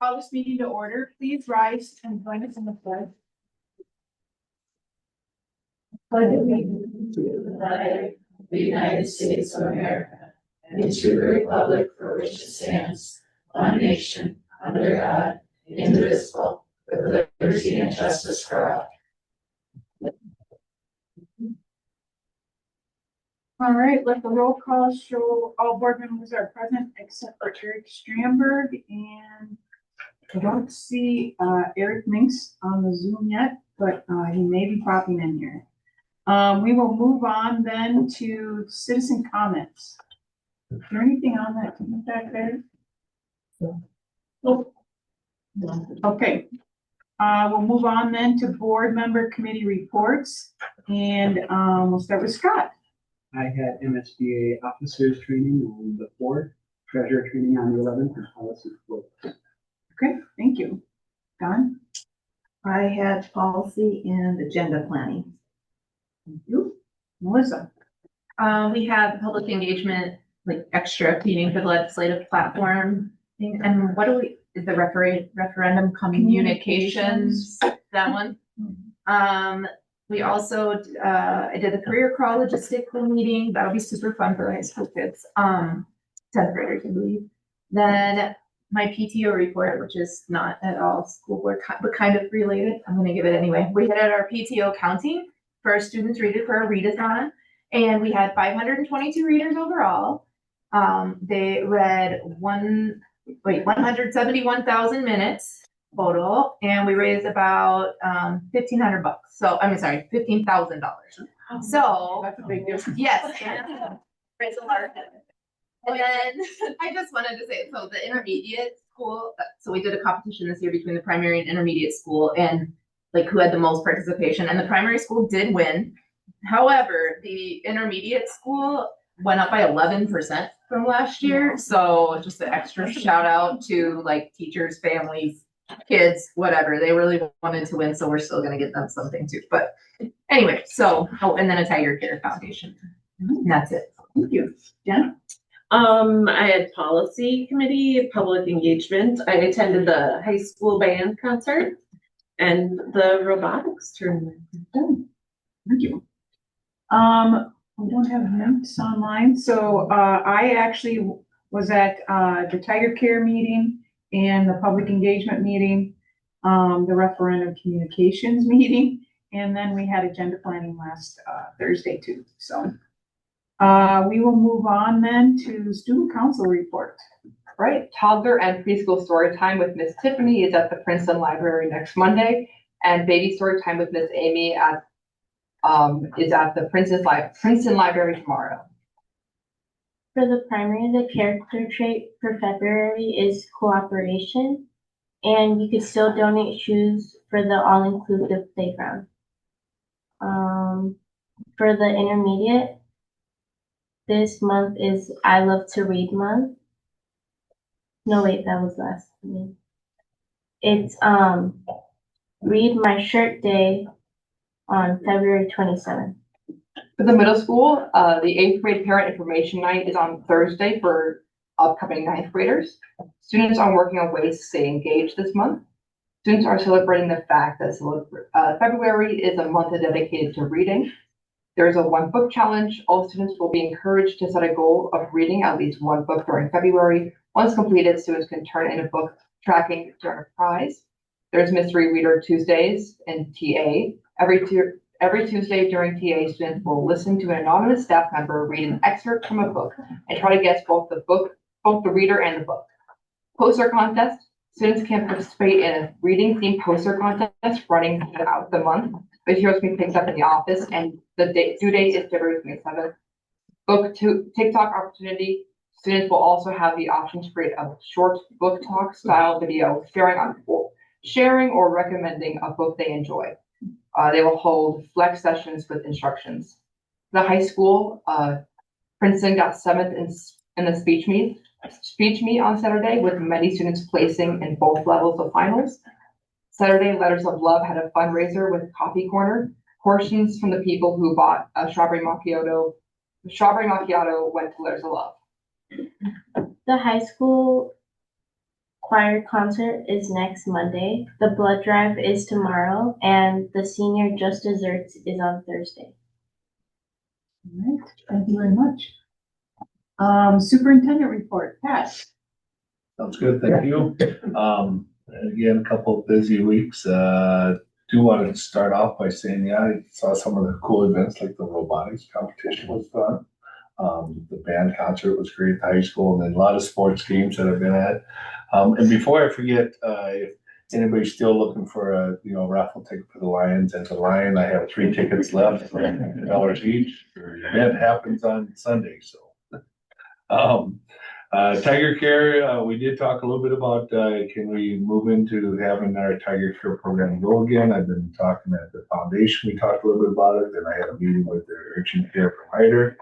Call this meeting to order. Please rise and join us in the pledge. Pledge allegiance to the flag of the United States of America and to the republic for which it stands, one nation, under God, indivisible, with liberty and justice for all. All right, let the roll call show all board members are present except for Eric Stramberg, and I don't see Eric Minks on the Zoom yet, but he may be popping in here. We will move on then to citizen comments. Is there anything on that back there? Oh. Okay. We'll move on then to board member committee reports, and we'll start with Scott. I had MSBA officers training on the 4th, treasurer training on the 11th, and policy 4th. Okay, thank you. Don? I had policy and agenda planning. Thank you. Melissa? We have public engagement, like extra meeting for the legislative platform. And what do we, is the referendum communications, that one? We also, I did the career crawl logistical meeting. That'll be super fun for high school kids, 10th graders, I believe. Then my PTO report, which is not at all school board, but kind of related. I'm gonna give it anyway. We had our PTO counting for our students read it for a readathon, and we had 522 readers overall. They read 171,000 minutes total, and we raised about $1,500. So $15,000. So That's a big difference. yes, raise a lot. And then I just wanted to say, so the intermediate school, so we did a competition this year between the primary and intermediate school, and like who had the most participation, and the primary school did win. However, the intermediate school went up by 11% from last year. So just an extra shout out to like teachers, families, kids, whatever. They really wanted to win, so we're still gonna get them something too. But anyway, so and then a Tiger Care Foundation. And that's it. Thank you. Jen? I had policy committee, public engagement. I attended the high school band concert and the robotics tournament. Thank you. We don't have notes online, so I actually was at the Tiger Care meeting and the public engagement meeting, the referendum communications meeting, and then we had agenda planning last Thursday too. So we will move on then to student council report. Right, toddler and preschool story time with Miss Tiffany is at the Princeton Library next Monday, and baby story time with Miss Amy is at the Princeton Library tomorrow. For the primary, the character trait for February is cooperation, and you could still donate shoes for the all-inclusive playground. For the intermediate, this month is I Love to Read month. No, wait, that was last week. It's Read My Shirt Day on February 27th. For the middle school, the 8th grade parent information night is on Thursday for upcoming 9th graders. Students are working on ways to stay engaged this month. Students are celebrating the fact that February is a month dedicated to reading. There's a 1 book challenge. All students will be encouraged to set a goal of reading at least 1 book during February. Once completed, students can turn in a book tracking to earn a prize. There's Mystery Reader Tuesdays and TA. Every Tuesday during TA, students will listen to an anonymous staff member read an excerpt from a book and try to guess both the reader and the book. Poster contest. Students can participate in a reading themed poster contest running throughout the month. Materials can be picked up in the office, and the due date is February 27th. Book TikTok opportunity. Students will also have the option to create a short book talk style video sharing or recommending a book they enjoy. They will hold flex sessions with instructions. The high school, Princeton got 7th in the speech meet on Saturday, with many students placing in both levels of finals. Saturday, Letters of Love had a fundraiser with Coffee Corner. Portions from the people who bought a strawberry macchiato went to Letters of Love. The high school choir concert is next Monday. The blood drive is tomorrow, and the senior just desserts is on Thursday. All right, thank you very much. Superintendent report, Pat. Sounds good, thank you. Again, a couple of busy weeks. Do want to start off by saying, yeah, I saw some of the cool events like the robotics competition was fun. The band concert was great at the high school, and then a lot of sports games that I've been at. And before I forget, if anybody's still looking for a raffle ticket for the Lions, as a Lion, I have 3 tickets left for $100 each. The event happens on Sunday, so. Tiger Care, we did talk a little bit about can we move into having our Tiger Care program go again. I've been talking at the foundation. We talked a little bit about it. Then I had a meeting with the urgent care provider.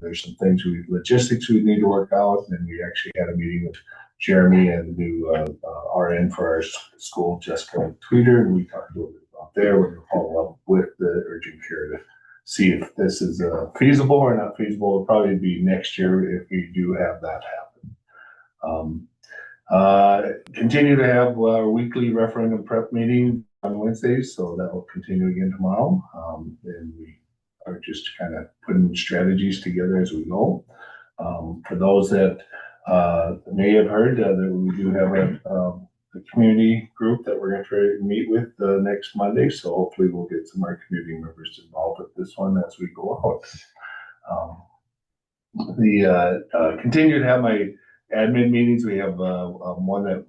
There's some things logistics we need to work out. And we actually had a meeting with Jeremy and the new RN for our school, Jessica Tweeter, and we talked a little bit about there. We're going to follow up with the urgent care to see if this is feasible or not feasible. It'll probably be next year if we do have that happen. Continue to have our weekly referendum prep meeting on Wednesdays, so that will continue again tomorrow. And we are just kind of putting strategies together as we go. For those that may have heard, that we do have a community group that we're going to try to meet with next Monday. So hopefully we'll get some of our community members involved with this one as we go out. Continue to have my admin meetings. We have one that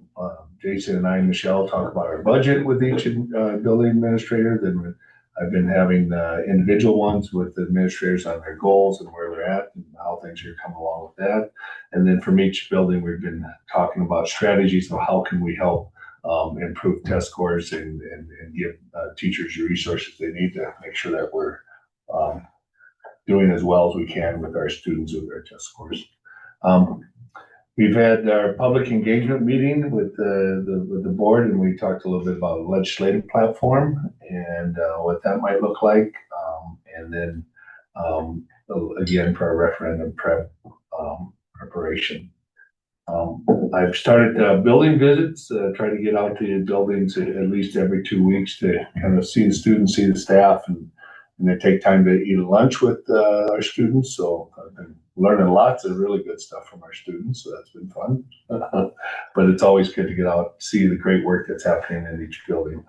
Jason and I and Michelle talk about our budget with each building administrator. Then I've been having individual ones with the administrators on their goals and where we're at and how things are coming along with that. And then from each building, we've been talking about strategies of how can we help improve test scores and give teachers the resources they need to make sure that we're doing as well as we can with our students with their test scores. We've had our public engagement meeting with the board, and we talked a little bit about a legislative platform and what that might look like. And then again, for our referendum preparation. I've started building visits, try to get out to the buildings at least every 2 weeks to kind of see the students, see the staff, and they take time to eat lunch with our students. So I've been learning lots of really good stuff from our students. So that's been fun. But it's always good to get out, see the great work that's happening in each building.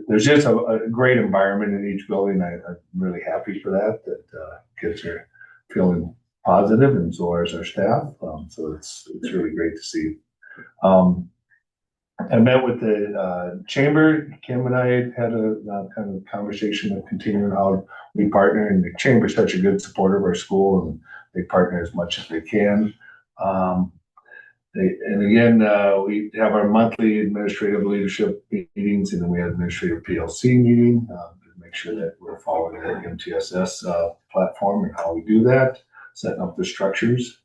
There's just a great environment in each building. I'm really happy for that kids are feeling positive, and so is our staff. So it's really great to see. I met with the chamber. Kim and I had a kind of conversation of continuing how we partner, and the chamber is such a good supporter of our school, and they partner as much as they can. And again, we have our monthly administrative leadership meetings, and then we have administrative PLC meeting to make sure that we're following the MTSS platform and how we do that, setting up the structures.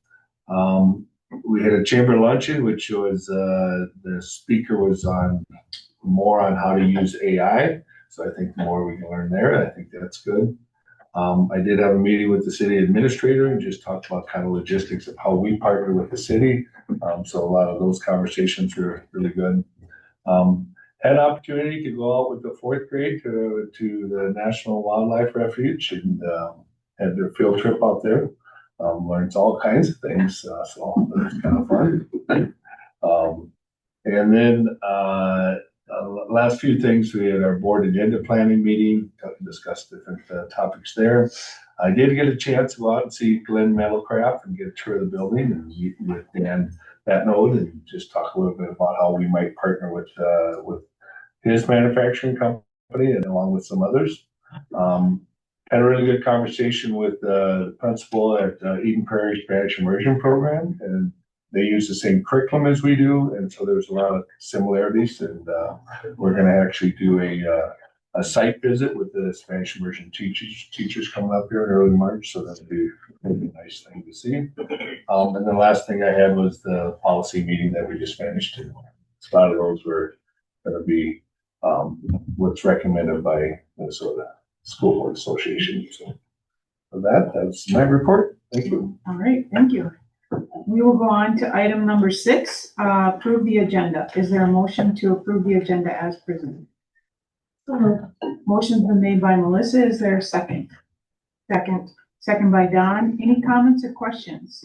We had a chamber luncheon, which was the speaker was more on how to use AI. So I think the more we can learn there, I think that's good. I did have a meeting with the city administrator and just talked about kind of logistics of how we partner with the city. So a lot of those conversations were really good. Had an opportunity to go out with the 4th grade to the National Wildlife Refuge and had their field trip out there. Learns all kinds of things, so it was kind of fun. And then last few things, we had our board agenda planning meeting, discussed different topics there. I did get a chance to go out and see Glenn Metalcraft and get a tour of the building and meet with Dan Batnode and just talk a little bit about how we might partner with his manufacturing company and along with some others. Had a really good conversation with the principal at Eden Prairie Spanish Immersion Program, and they use the same curriculum as we do, and so there's a lot of similarities. And we're going to actually do a site visit with the Spanish Immersion teachers coming up here in early March, so that'll be a nice thing to see. And the last thing I had was the policy meeting that we just finished. A lot of those were going to be what's recommended by Minnesota School Board Association. So for that's my report. Thank you. All right, thank you. We will go on to item number 6, approve the agenda. Is there a motion to approve the agenda as presented? Motion's been made by Melissa. Is there a second? Second. Second by Don. Any comments or questions?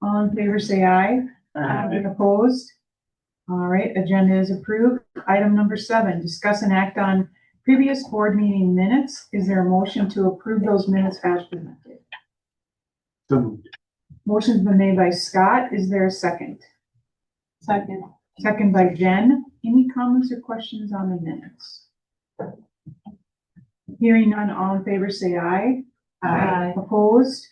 All in favor, say aye. Aye. Opposed? All right, agenda is approved. Item number 7, discuss and act on previous board meeting minutes. Is there a motion to approve those minutes as presented? So moved. Motion's been made by Scott. Is there a second? Second. Second by Jen. Any comments or questions on the minutes? Hearing none, all in favor say aye. Aye. Opposed?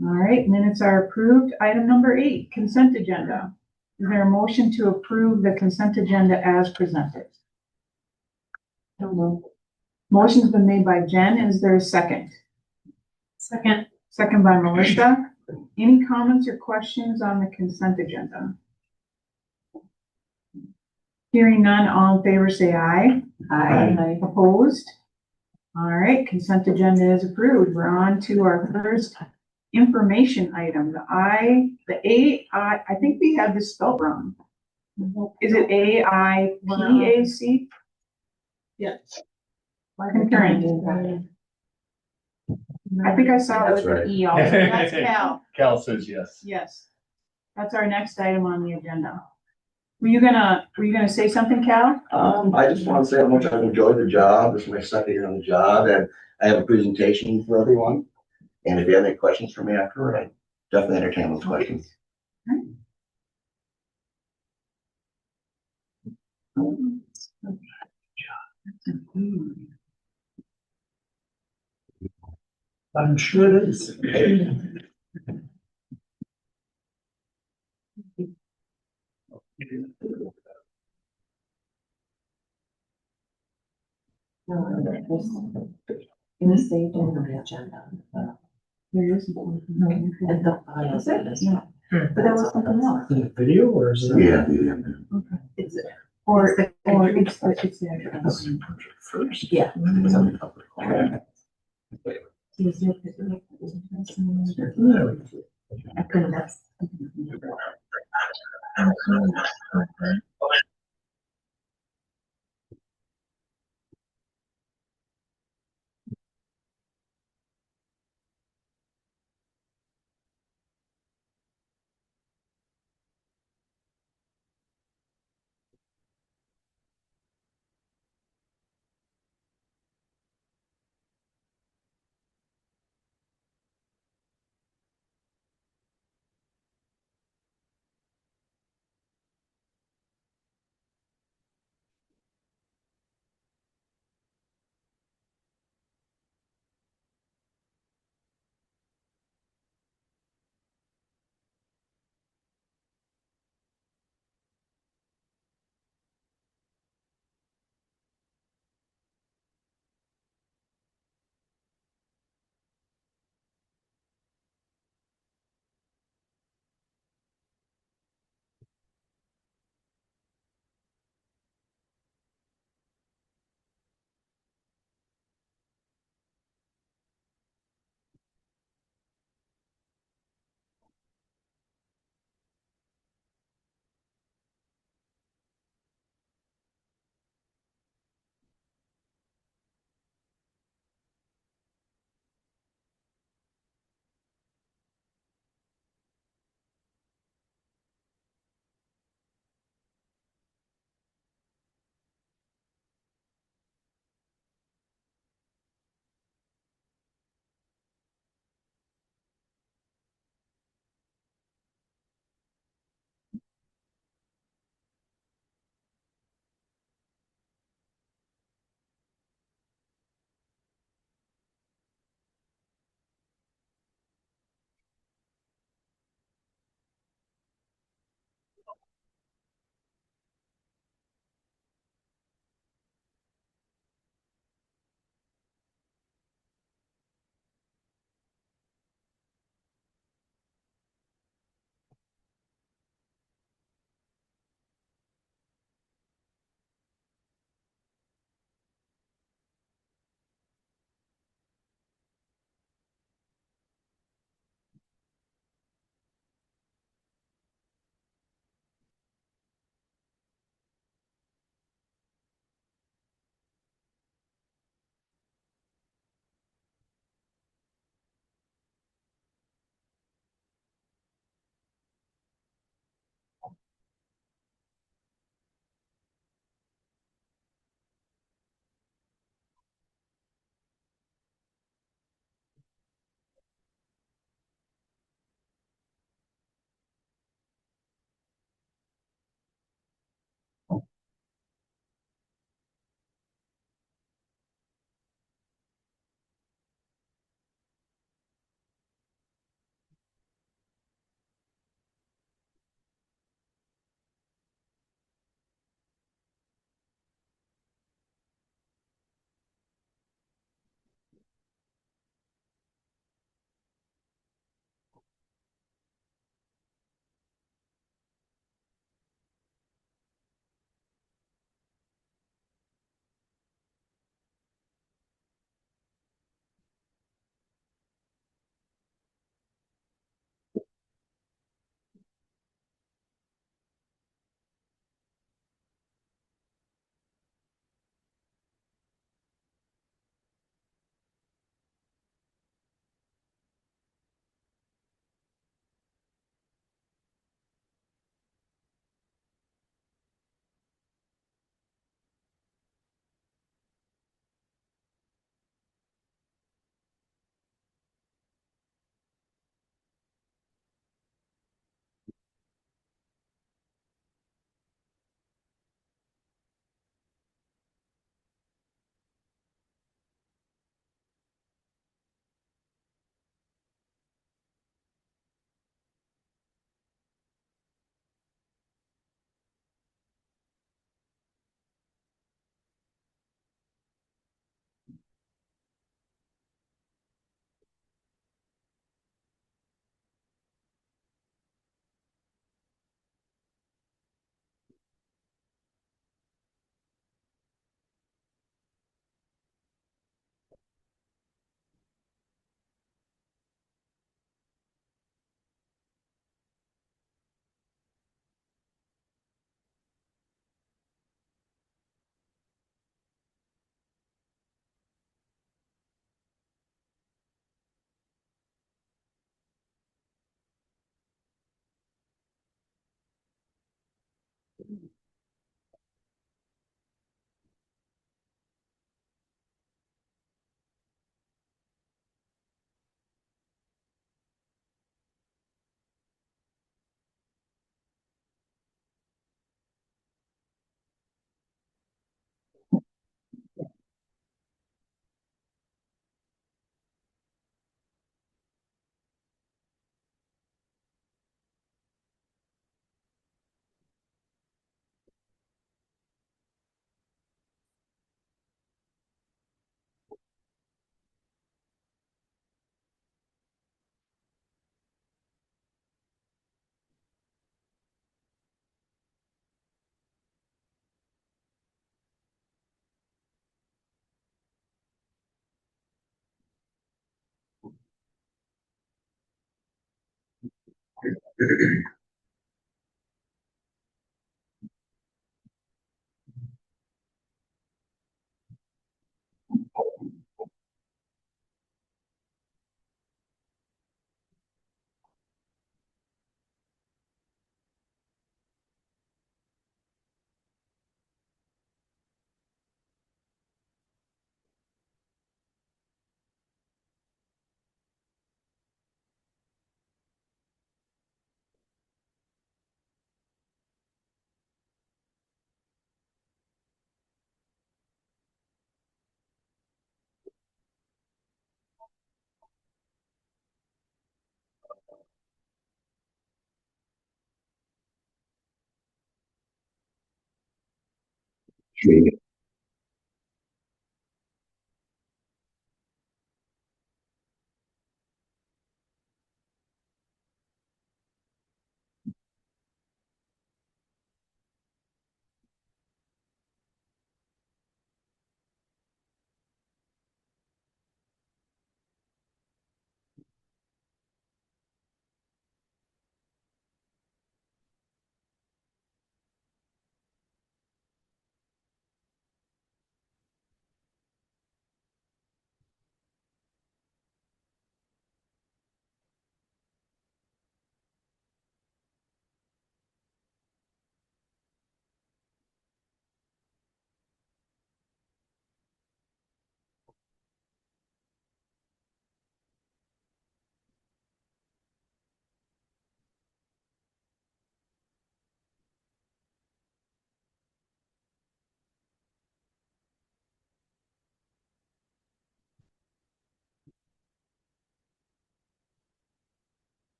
All right, minutes are approved. Item number 8, consent agenda. Is there a motion to approve the consent agenda as presented? Motion's been made by Jen. Is there a second? Second. Second by Melissa. Any comments or questions on the consent agenda? Hearing none, all in favor say aye. Aye. Opposed? All right, consent agenda is approved. We're on to our first information item. I think we have this spelled wrong. Is it AIPAC? Yes. Concurrent. I think I saw it with That's an E also. That's Cal. Cal says yes. Yes. That's our next item on the agenda. Were you gonna say something, Cal? I just want to say how much I've enjoyed the job. This is my second year on the job, and I have a presentation for everyone. And if you have any questions for me afterward, I definitely entertain those questions. I'm sure it is. It was saved in the agenda. There is. At the file. Is it? Yeah. But that was something else. Video or is it? Yeah. It's, Or it's the actual. First. yeah. I couldn't, that's.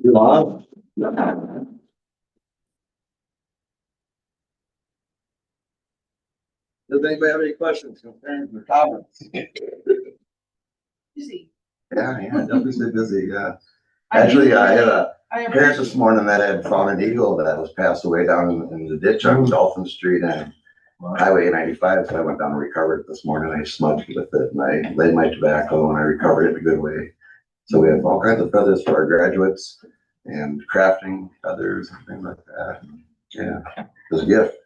You on? Does anybody have any questions, concerns, or comments? Busy. Yeah, definitely stay busy, yeah. Actually, I had a I parent this morning that had found an eagle that was passed away down in the ditch on Dolphin Street and Highway 95, so I went down and recovered it this morning. I smudged with it and I laid my tobacco and I recovered it in a good way. So we have all kinds of feathers for our graduates and crafting feathers and things like that. Yeah, it was a gift,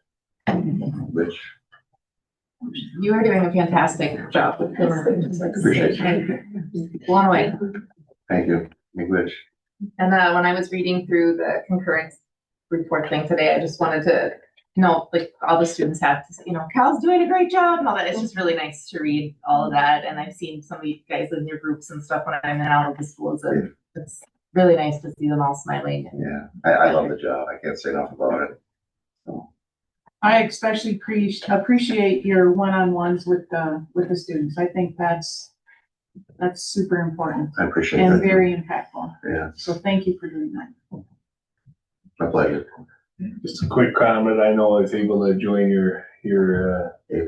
which You are doing a fantastic job with this. Appreciate you. Blown away. Thank you, make wish. And when I was reading through the concurrence report thing today, I just wanted to know, like, all the students have to say, Cal's doing a great job and all that. It's just really nice to read all of that. And I've seen some of you guys in your groups and stuff when I'm in and out of the schools. And it's really nice to see them all smiling. Yeah, I love the job. I can't say enough about it. So, I especially appreciate your one-on-ones with the students. I think that's super important I appreciate and that. very impactful. Yeah, So thank you for doing that. my pleasure. Just a quick comment. I know I was able to join your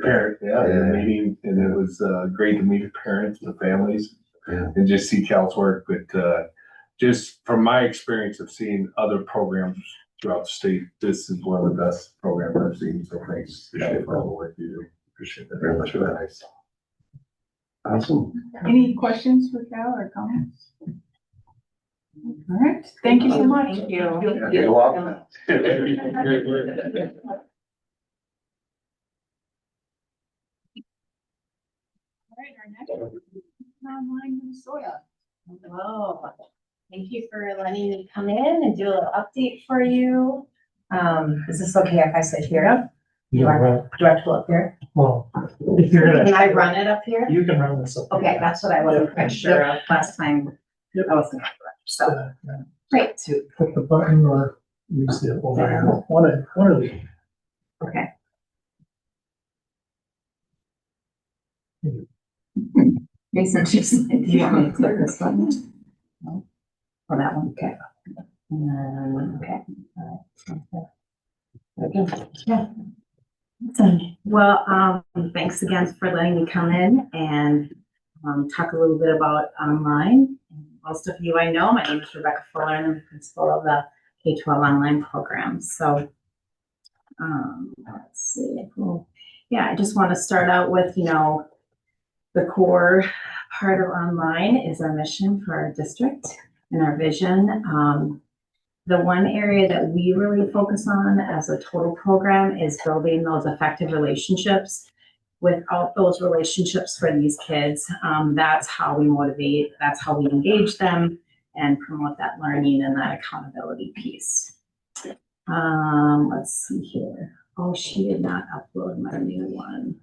parent, your meeting, and it was great to meet the parents, the families, and just see Cal's work. But just from my experience of seeing other programs throughout the state, this is one of the best programs I've seen. So thanks for all the work you do. Appreciate that Very much for that. Nice. Awesome. Any questions for Cal or comments? All right, thank you so much. Thank you. You're welcome. All right, our next online Minnesota. Hello, thank you for letting me come in and do a little update for you. Is this okay if I sit here? Do I have to go up here? Well, if you're Can I gonna, run it up here? you can run this up. Okay, that's what I wasn't quite sure of last time. I wasn't sure. So, great. Click the button or use the over arrow. One of the. Okay. Jason, just, do you want me to click this one? Oh, that one, okay. Okay. All right. Okay. Yeah. Awesome. Well, thanks again for letting me come in and talk a little bit about online. Most of you I know, my name is Rebecca Fuller and I'm the principal of the K-12 online program. So let's see. Well, yeah, I just want to start out with, the core part of online is our mission for our district and our vision. The one area that we really focus on as a total program is building those effective relationships. Without those relationships for these kids, that's how we motivate, that's how we engage them and promote that learning and that accountability piece. Let's see here. Oh, she did not upload my new one.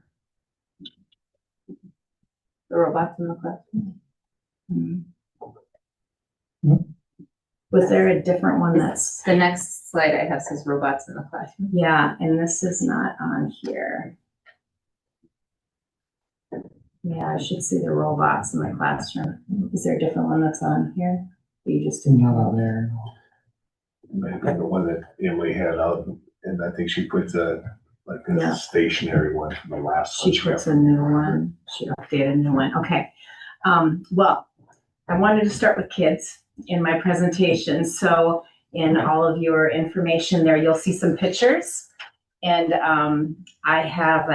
The robots in the classroom. Was there a different one that's? The next slide I have says robots in the classroom. Yeah, and this is not on here. Yeah, I should see the robots in the classroom. Is there a different one that's on here? You just didn't Not know. on there. I think the one that Emily had out, and I think she puts like Yeah. a stationary one from the last one. She puts a new one. She updated a new one. Okay. Well, I wanted to start with kids in my presentation. So in all of your information there, you'll see some pictures. And I have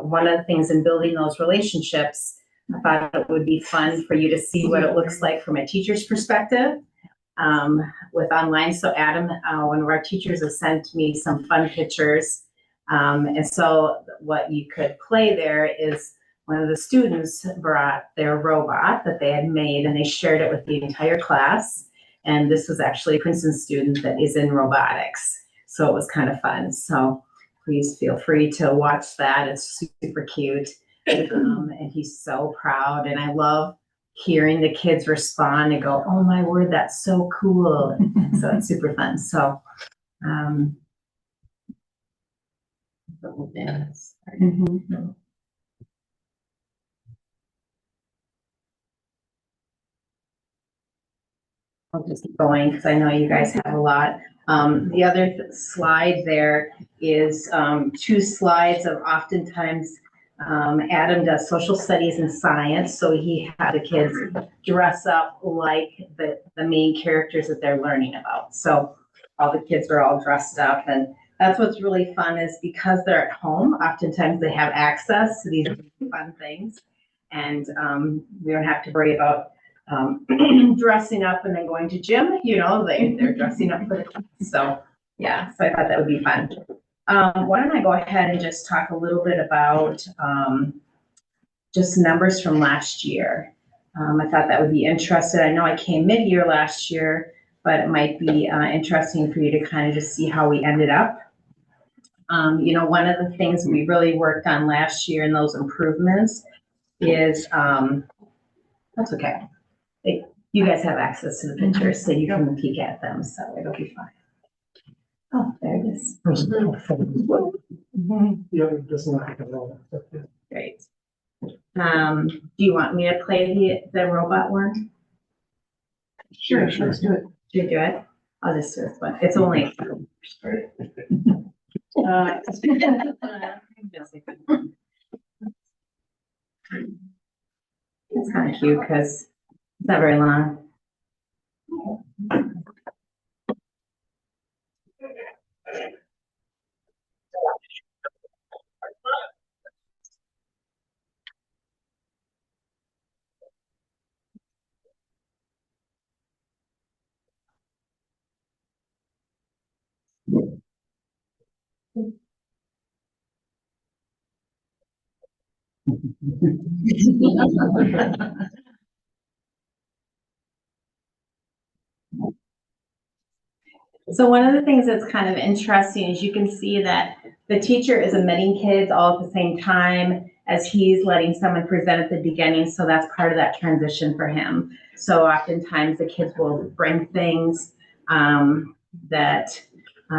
one of the things in building those relationships, I thought it would be fun for you to see what it looks like from a teacher's perspective with online. So Adam, one of our teachers, has sent me some fun pictures. And so what you could play there is one of the students brought their robot that they had made and they shared it with the entire class. And this was actually a Princeton student that is in robotics. So it was kind of fun. So please feel free to watch that. It's super cute. And he's so proud. And I love hearing the kids respond and go, oh my word, that's so cool. So it's super fun. So, I'll just keep going because I know you guys have a lot. The other slide there is 2 slides of oftentimes Adam does social studies and science, so he had the kids dress up like the main characters that they're learning about. So all the kids are all dressed up, and that's what's really fun is because they're at home, oftentimes they have access to these fun things, and we don't have to worry about dressing up and then going to gym, you know, they're dressing up for the class. So yeah, so I thought that would be fun. Why don't I go ahead and just talk a little bit about just numbers from last year. I thought that would be interesting. I know I came mid-year last year, but it might be interesting for you to kind of just see how we ended up. You know, one of the things we really worked on last year in those improvements is, that's okay. You guys have access to the pictures, so you can peek at them, so it'll be fine. Oh, there it is. Yeah, it doesn't look like a lot. Great. Do you want me to play the robot one? Sure, let's do it. Should we do it? I'll just do this one. It's only. It's kind of cute because it's not very long. So one of the things that's kind of interesting is you can see that the teacher is admitting kids all at the same time as he's letting someone present at the beginning. So that's part of that transition for him. So oftentimes the kids will bring things that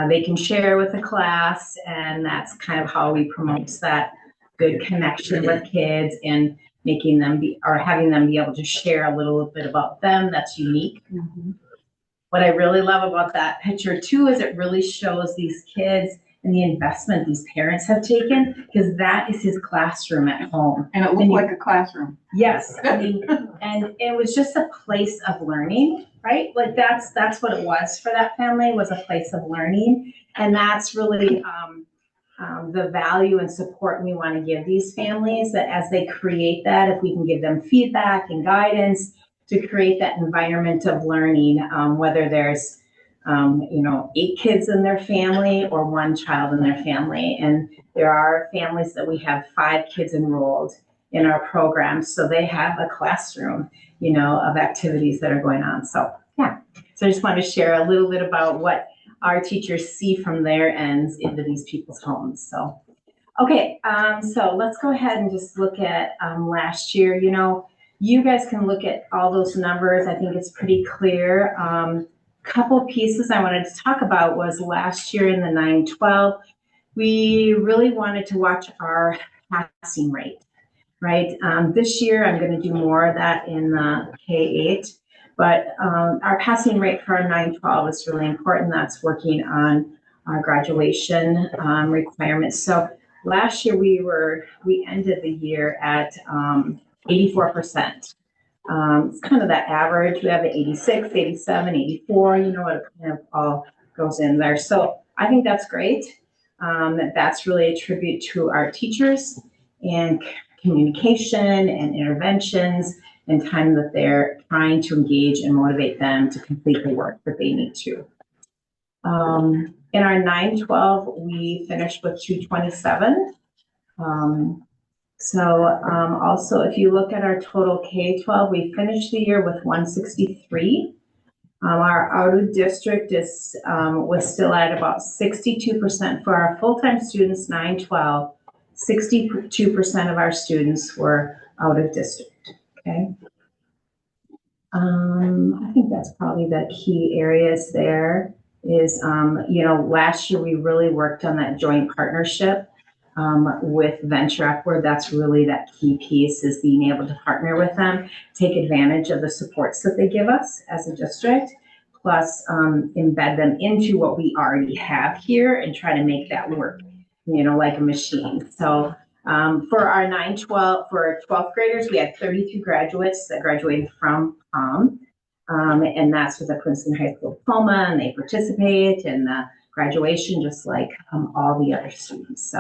they can share with the class, and that's kind of how we promote that good connection with kids and making them having them be able to share a little bit about them that's unique. Mm-hmm. What I really love about that picture too is it really shows these kids and the investment these parents have taken, because that is his classroom at home. And it looked like a classroom. Yes, I mean, and it was just a place of learning, right? Like that's what it was for that family, was a place of learning. And that's really the value and support we want to give these families, that as they create that, if we can give them feedback and guidance to create that environment of learning, whether there's 8 kids in their family or 1 child in their family. And there are families that we have 5 kids enrolled in our program, so they have a classroom, of activities that are going on. So yeah, so I just wanted to share a little bit about what our teachers see from their ends into these people's homes. So okay, so let's go ahead and just look at last year. You guys can look at all those numbers. I think it's pretty clear. Couple pieces I wanted to talk about was last year in the 9-12, we really wanted to watch our passing rate. right? This year, I'm gonna do more of that in the K-8, but our passing rate for our 9-12 is really important. That's working on our graduation requirements. So last year, we ended the year at 84%. It's kind of that average. We have the 86, 87, 84, you know, it kind of all goes in there. So I think that's great. That's really a tribute to our teachers and communication and interventions and time that they're trying to engage and motivate them to complete the work that they need to. In our 9-12, we finished with 227. Also, if you look at our total K-12, we finished the year with 163. Our out of district was still at about 62% for our full-time students, 9-12. 62% of our students were out of district, okay? I think that's probably the key areas there is, last year we really worked on that joint partnership with Venture Upward. That's really that key piece is being able to partner with them, take advantage of the supports that they give us as a district, plus embed them into what we already have here and try to make that work, like a machine. So for our 9-12, for 12th graders, we had 32 graduates that graduated from and that's with a Princeton High School diploma, and they participate in the graduation just like all the other students.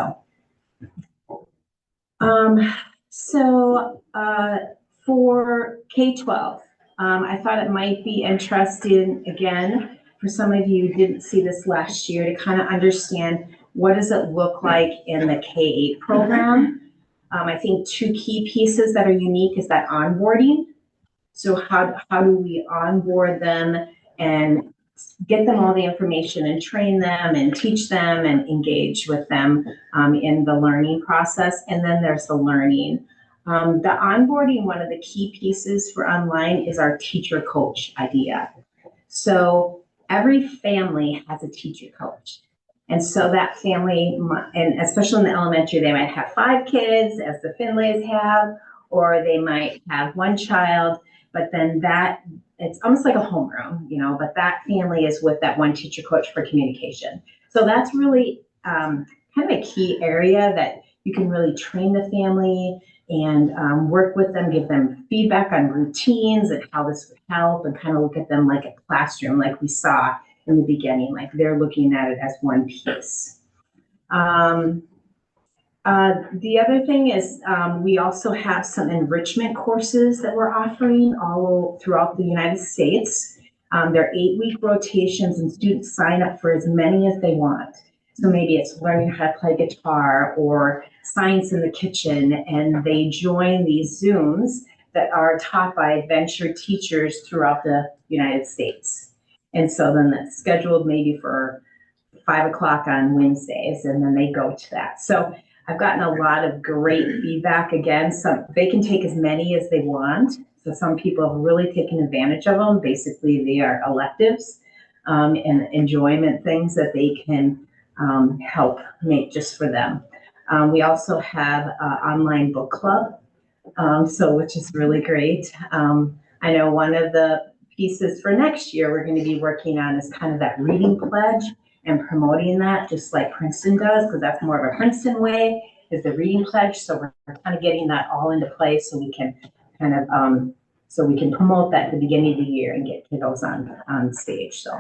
For K-12, I thought it might be interesting, again, for some of you who didn't see this last year, to kind of understand what does it look like in the K-8 program. I think two key pieces that are unique is that onboarding. So how do we onboard them and get them all the information and train them and teach them and engage with them in the learning process. And then there's the learning. The onboarding, one of the key pieces for online is our teacher coach idea. So every family has a teacher coach. And so that family, and especially in the elementary, they might have 5 kids as the Finlays have, or they might have 1 child, but then it's almost like a homeroom, but that family is with that one teacher coach for communication. So that's really kind of a key area that you can really train the family and work with them, give them feedback on routines and how this would help, and kind of look at them like a classroom, like we saw in the beginning, like they're looking at it as one piece. The other thing is we also have some enrichment courses that we're offering all throughout the United States. They're 8-week rotations, and students sign up for as many as they want. So maybe it's learning how to play guitar or science in the kitchen, and they join these Zooms that are taught by adventure teachers throughout the United States. And so then that's scheduled maybe for 5 o'clock on Wednesdays, and then they go to that. So I've gotten a lot of great feedback. Again, they can take as many as they want. So some people have really taken advantage of them. Basically, they are electives and enjoyment things that they can help make just for them. We also have an online book club, which is really great. I know one of the pieces for next year we're going to be working on is kind of that reading pledge and promoting that, just like Princeton does, because that's more of a Princeton way, is the reading pledge. So we're kind of getting that all into place so we can kind of promote that at the beginning of the year and get kiddos on stage. So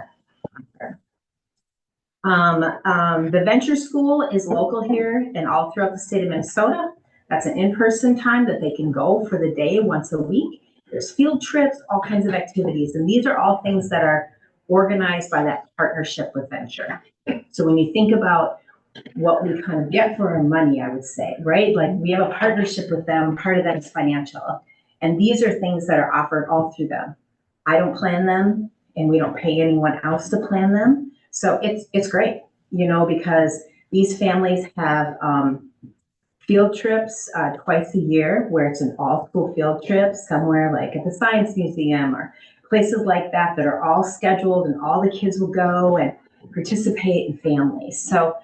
the Venture School is local here and all throughout the state of Minnesota. That's an in-person time that they can go for the day once a week. There's field trips, all kinds of activities, and these are all things that are organized by that partnership with Venture. So when you think about what we kind of get for our money, I would say, right? Like we have a partnership with them, part of that is financial. And these are things that are offered all through them. I don't plan them, and we don't pay anyone else to plan them. So it's great, because these families have field trips twice a year, where it's an all-school field trip somewhere like at the Science Museum or places like that are all scheduled, and all the kids will go and participate in families. So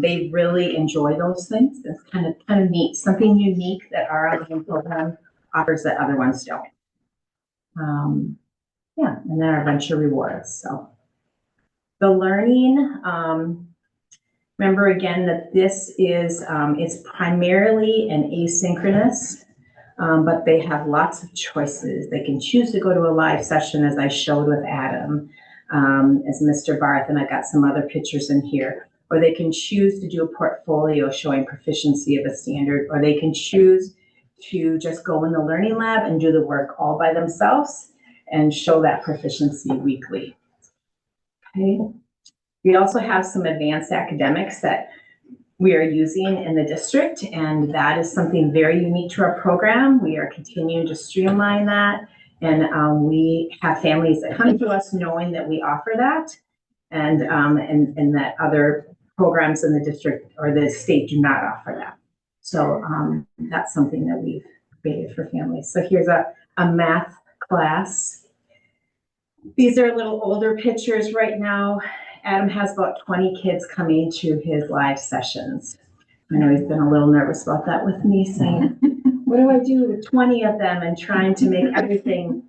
They really enjoy those things. It's kind of neat, something unique that our online program offers that other ones don't. Yeah, and then our venture rewards. So the learning, remember again that this is, it's primarily an asynchronous, but they have lots of choices. They can choose to go to a live session, as I showed with Adam, as Mr. Barth, and I got some other pictures in here. Or they can choose to do a portfolio showing proficiency of a standard, or they can choose to just go in the learning lab and do the work all by themselves and show that proficiency weekly. Okay. We also have some advanced academics that we are using in the district, and that is something very unique to our program. We are continuing to streamline that, and we have families that come to us knowing that we offer that, and that other programs in the district or the state do not offer that. So that's something that we've created for families. So here's a math class. These are a little older pictures right now. Adam has about 20 kids coming to his live sessions. I know he's been a little nervous about that with me, saying, what do I do with 20 of them, and trying to make everything,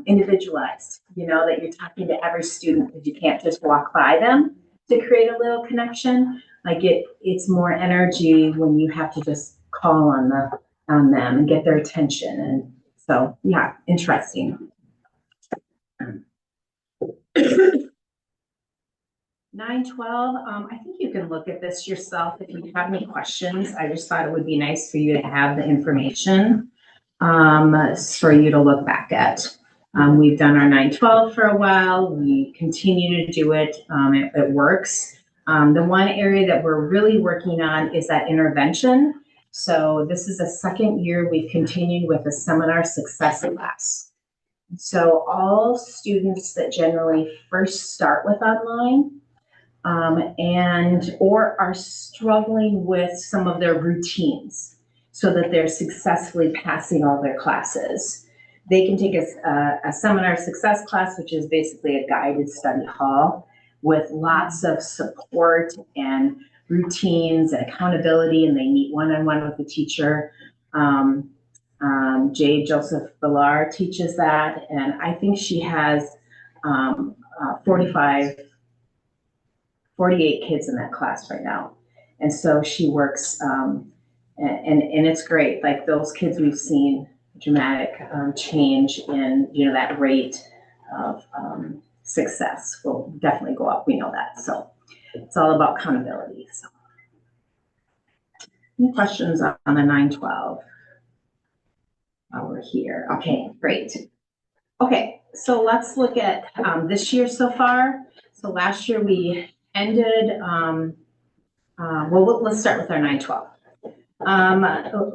individualized, that you're talking to every student, because you can't just walk by them to create a little connection. Like it's more energy when you have to just call on them and get their attention. And so, yeah, interesting. 912, I think you can look at this yourself if you have any questions. I just thought it would be nice for you to have the information for you to look back at. We've done our 912 for a while. We continue to do it. It works. The one area that we're really working on is that intervention. So this is the second year we've continued with a seminar success class. So all students that generally first start with online or are struggling with some of their routines so that they're successfully passing all their classes, they can take a seminar success class, which is basically a guided study hall with lots of support and routines and accountability, and they meet one-on-one with the teacher. Jade Joseph Villar teaches that, and I think she has 48 kids in that class right now. And so she works, and it's great. Like those kids, we've seen dramatic change in, that rate of success will definitely go up. We know that. So it's all about accountability. So any questions on the 912? While we're here. Okay, great. Okay, so let's look at this year so far. So last year we ended, let's start with our 912.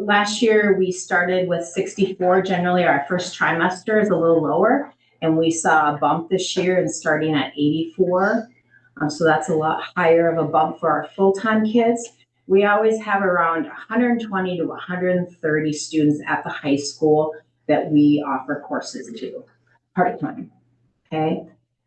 Last year we started with 64. Generally our first trimester is a little lower, and we saw a bump this year and starting at 84. So that's a lot higher of a bump for our full-time kids. We always have around 120 to 130 students at the high school that we offer courses to part-time. Okay.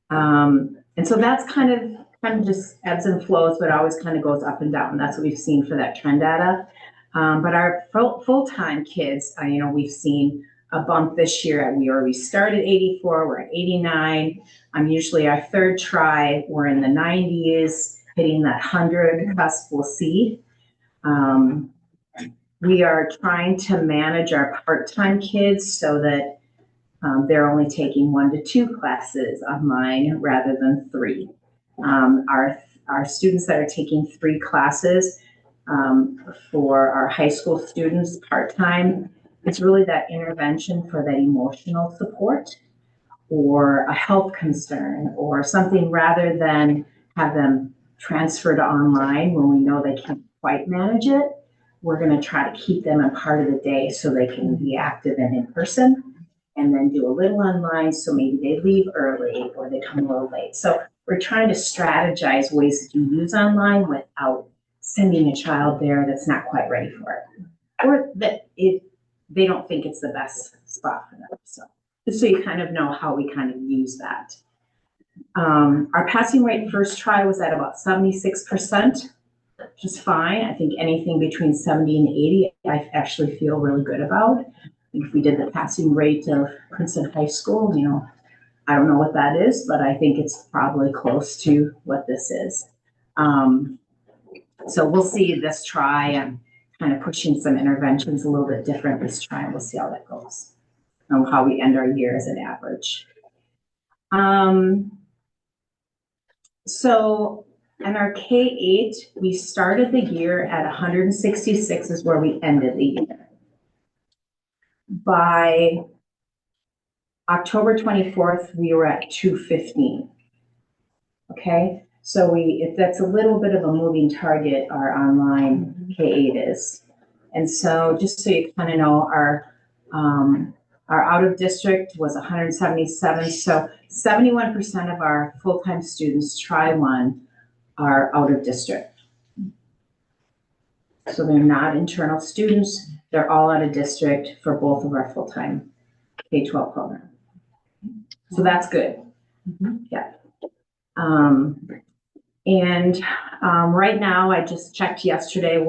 And so that's kind of just ebbs and flows, but always kind of goes up and down. That's what we've seen for that trend data. But our full-time kids, we've seen a bump this year. We started 84, we're at 89. Usually our third try, we're in the 90s, hitting that 100 cusp, we'll see. We are trying to manage our part-time kids so that they're only taking 1 to 2 classes online rather than 3. Our students that are taking 3 classes for our high school students part-time, it's really that intervention for that emotional support or a health concern or something, rather than have them transfer to online when we know they can't quite manage it. We're going to try to keep them a part of the day so they can be active and in person, and then do a little online so maybe they leave early or they come a little late. So we're trying to strategize ways to use online without sending a child there that's not quite ready for it, or that they don't think it's the best spot for them. So just so you kind of know how we kind of use that. Our passing rate first try was at about 76%, which is fine. I think anything between 70 and 80, I actually feel really good about. If we did the passing rate of Princeton High School, you know, I don't know what that is, but I think it's probably close to what this is. So we'll see this try. I'm kind of pushing some interventions a little bit different this try, and we'll see how that goes. And how we end our year as an average. So in our K-8, we started the year at 166 is where we ended the year. By October 24th, we were at 215. Okay, so that's a little bit of a moving target, our online K-8 is. And so just so you kind of know, our out of district was 177. So 71% of our full-time students try one are out of district. So they're not internal students. They're all out of district for both of our full-time K-12 program. So that's good. Yeah. Right now, I just checked yesterday,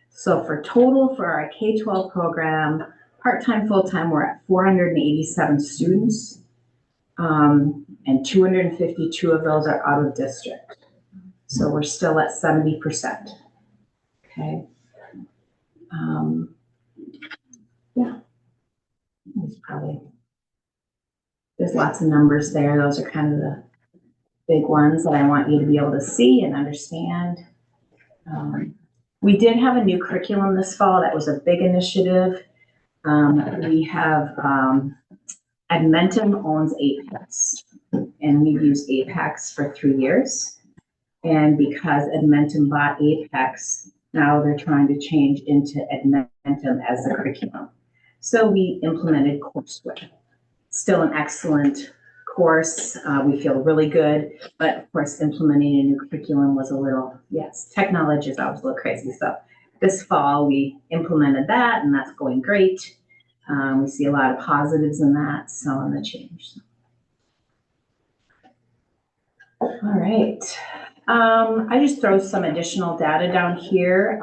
so for total for our K-12 program, part-time, full-time, we're at 487 students. And 252 of those are out of district. So we're still at 70%. Okay. Yeah. There's lots of numbers there. Those are kind of the big ones that I want you to be able to see and understand. We did have a new curriculum this fall. That was a big initiative. We have Edmentum owns Apex, and we've used Apex for 3 years. And because Edmentum bought Apex, now they're trying to change into Edmentum as the curriculum. So we implemented courseware. Still an excellent course. We feel really good, but of course, implementing a new curriculum was a little, yes, technology is always a little crazy. So this fall we implemented that, and that's going great. We see a lot of positives in that, so in the change. All right. I just throw some additional data down here.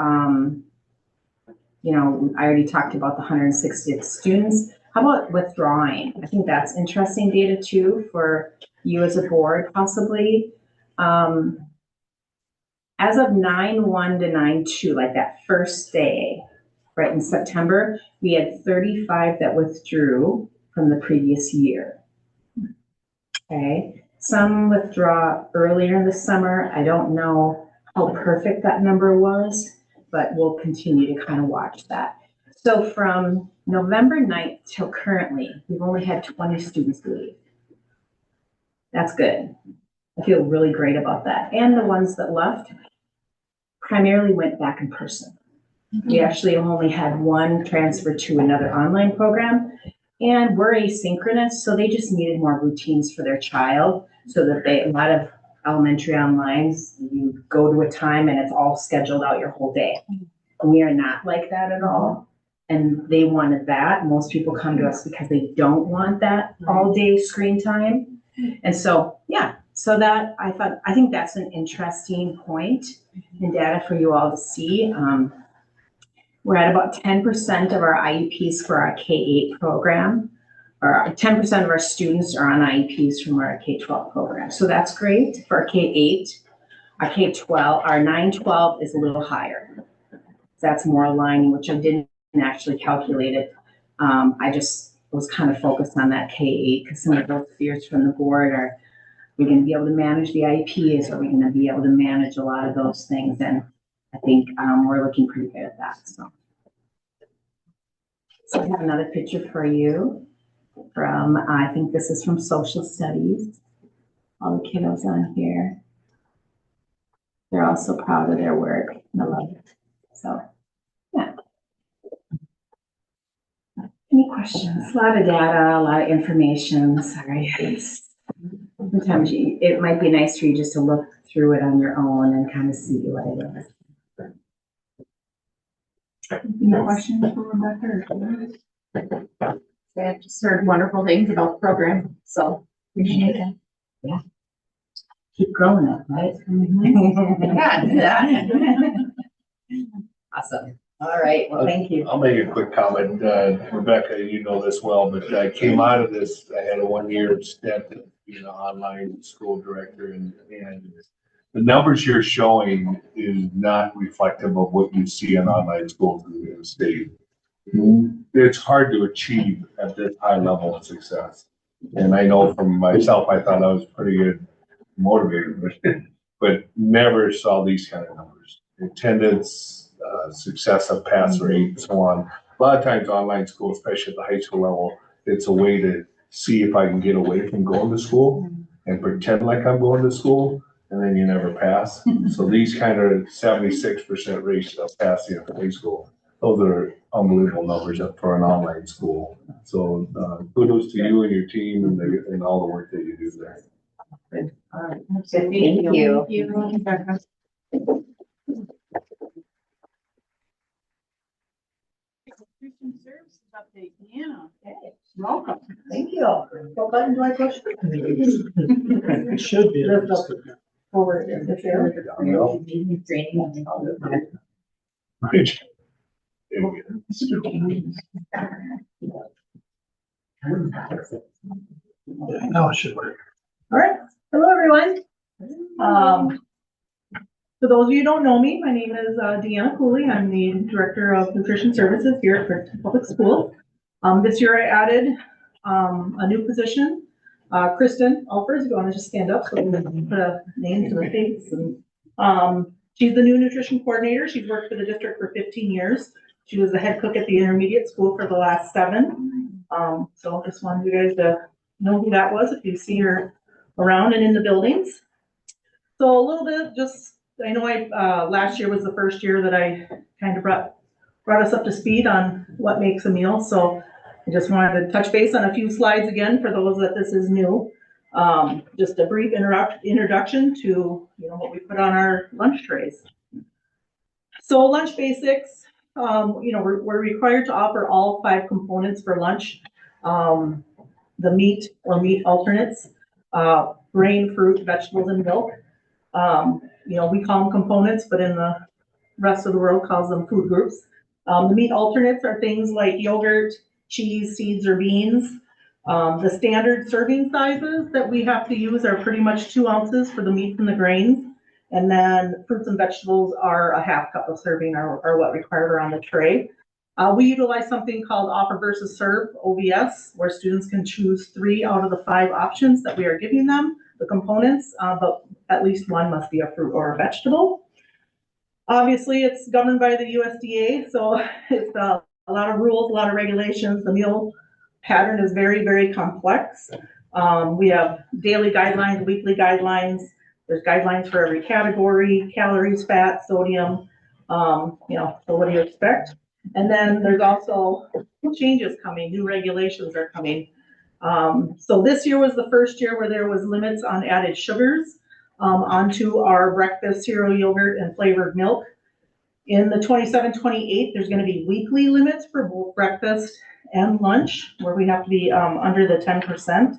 You know, I already talked about the 160 students. How about withdrawing? I think that's interesting data too for you as a board, possibly. As of 9/1 to 9/2, like that first day, right in September, we had 35 that withdrew from the previous year. Okay, some withdraw earlier in the summer. I don't know how perfect that number was, but we'll continue to kind of watch that. So from November 9th till currently, we've only had 20 students leave. That's good. I feel really great about that. And the ones that left primarily went back in person. We actually only had one transfer to another online program, and we're asynchronous, so they just needed more routines for their child, so that a lot of elementary onlines, you go to a time and it's all scheduled out your whole day. We are not like that at all, and they wanted that. Most people come to us because they don't want that all day screen time. And so, yeah, so that I think that's an interesting point and data for you all to see. We're at about 10% of our IEPs for our K-8 program, or 10% of our students are on IEPs from our K-12 program. So that's great for our K-8. Our K-12, our 9-12 is a little higher. That's more aligning, which I didn't actually calculate it. I just was kind of focused on that K-8 because some of those fears from the board are, we're going to be able to manage the IEPs? Are we going to be able to manage a lot of those things? And I think we're looking pretty good at that. So I have another picture for you from, I think this is from social studies. All the kiddos on here. They're also proud of their work. I love it. So, yeah. Any questions? A lot of data, a lot of information. Sorry. Sometimes it might be nice for you just to look through it on your own and kind of see what it is. Any questions for Rebecca? I've just heard wonderful things about the program, so appreciate it. Yeah. keep growing it, right? Awesome. All right, well, thank you. I'll make a quick comment. Rebecca, you know this well, but I came out of this, I had a 1 year stint as being an online school director, and the numbers you're showing is not reflective of what you see in online schools in the state. It's hard to achieve at this high level of success. And I know from myself, I thought I was pretty good motivated, but never saw these kind of numbers. Attendance, success of pass rate, and so on. A lot of times online school, especially at the high school level, it's a way to see if I can get away from going to school and pretend like I'm going to school, and then you never pass. So these kind of 76% rates of passing at the high school, those are unbelievable numbers for an online school. So kudos to you and your team and all the work that you do there. All right. Thank you. Christian services update, Deanna. Okay, welcome. Thank you. What button do I push? It should be. Forward in the chair. Right. Now it should work. All right. Hello, everyone. For those of you who don't know me, my name is Deanna Cooley. I'm the Director of Nutrition Services here at Princeton Public Schools. This year I added a new position. Kristen Alfers, if you want to just stand up so we can put a name to the face. And, she's the new nutrition coordinator. She's worked for the district for 15 years. She was the head cook at the intermediate school for the last 7. So just wanted you guys to know who that was if you see her around and in the buildings. So a little bit, just, I know last year was the first year that I kind of brought us up to speed on what makes a meal. So I just wanted to touch base on a few slides again for those that this is new. Just a brief introduction to what we put on our lunch trays. So lunch basics, we're required to offer all 5 components for lunch. The meat or meat alternates, grain, fruit, vegetables, and milk. We call them components, but in the rest of the world calls them food groups. The meat alternates are things like yogurt, cheese, seeds, or beans. The standard serving sizes that we have to use are pretty much 2 ounces for the meats and the grains. And then fruits and vegetables are a half cup of serving or what required are on the tray. We utilize something called Offer versus Serve, OVS, where students can choose 3 out of the 5 options that we are giving them, the components, but at least 1 must be a fruit or a vegetable. Obviously, it's governed by the USDA, so it's a lot of rules, a lot of regulations. The meal pattern is very, very complex. We have daily guidelines, weekly guidelines. There's guidelines for every category, calories, fat, sodium, so what do you expect? And then there's also changes coming, new regulations are coming. So this year was the first year where there was limits on added sugars onto our breakfast cereal, yogurt, and flavored milk. In the 27-28, there's going to be weekly limits for both breakfast and lunch, where we have to be under the 10%.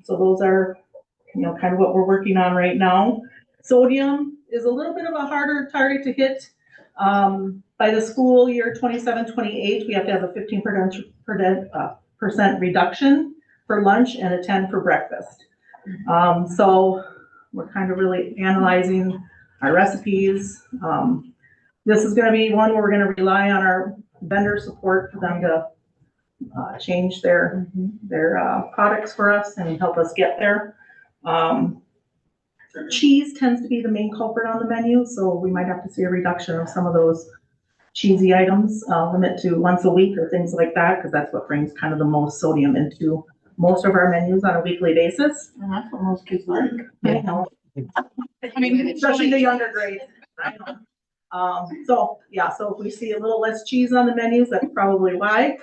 So those are, kind of what we're working on right now. Sodium is a little bit of a harder target to hit. By the school year 27-28, we have to have a 15% reduction for lunch and a 10 for breakfast. So we're kind of really analyzing our recipes. This is going to be one where we're going to rely on our vendor support for them to change their products for us and help us get there. Cheese tends to be the main culprit on the menu, so we might have to see a reduction of some of those cheesy items, limit to once a week or things like that, because that's what brings kind of the most sodium into most of our menus on a weekly basis. And that's what most kids like. I know. I mean, especially the younger grades. I know. So if we see a little less cheese on the menus, that's probably why.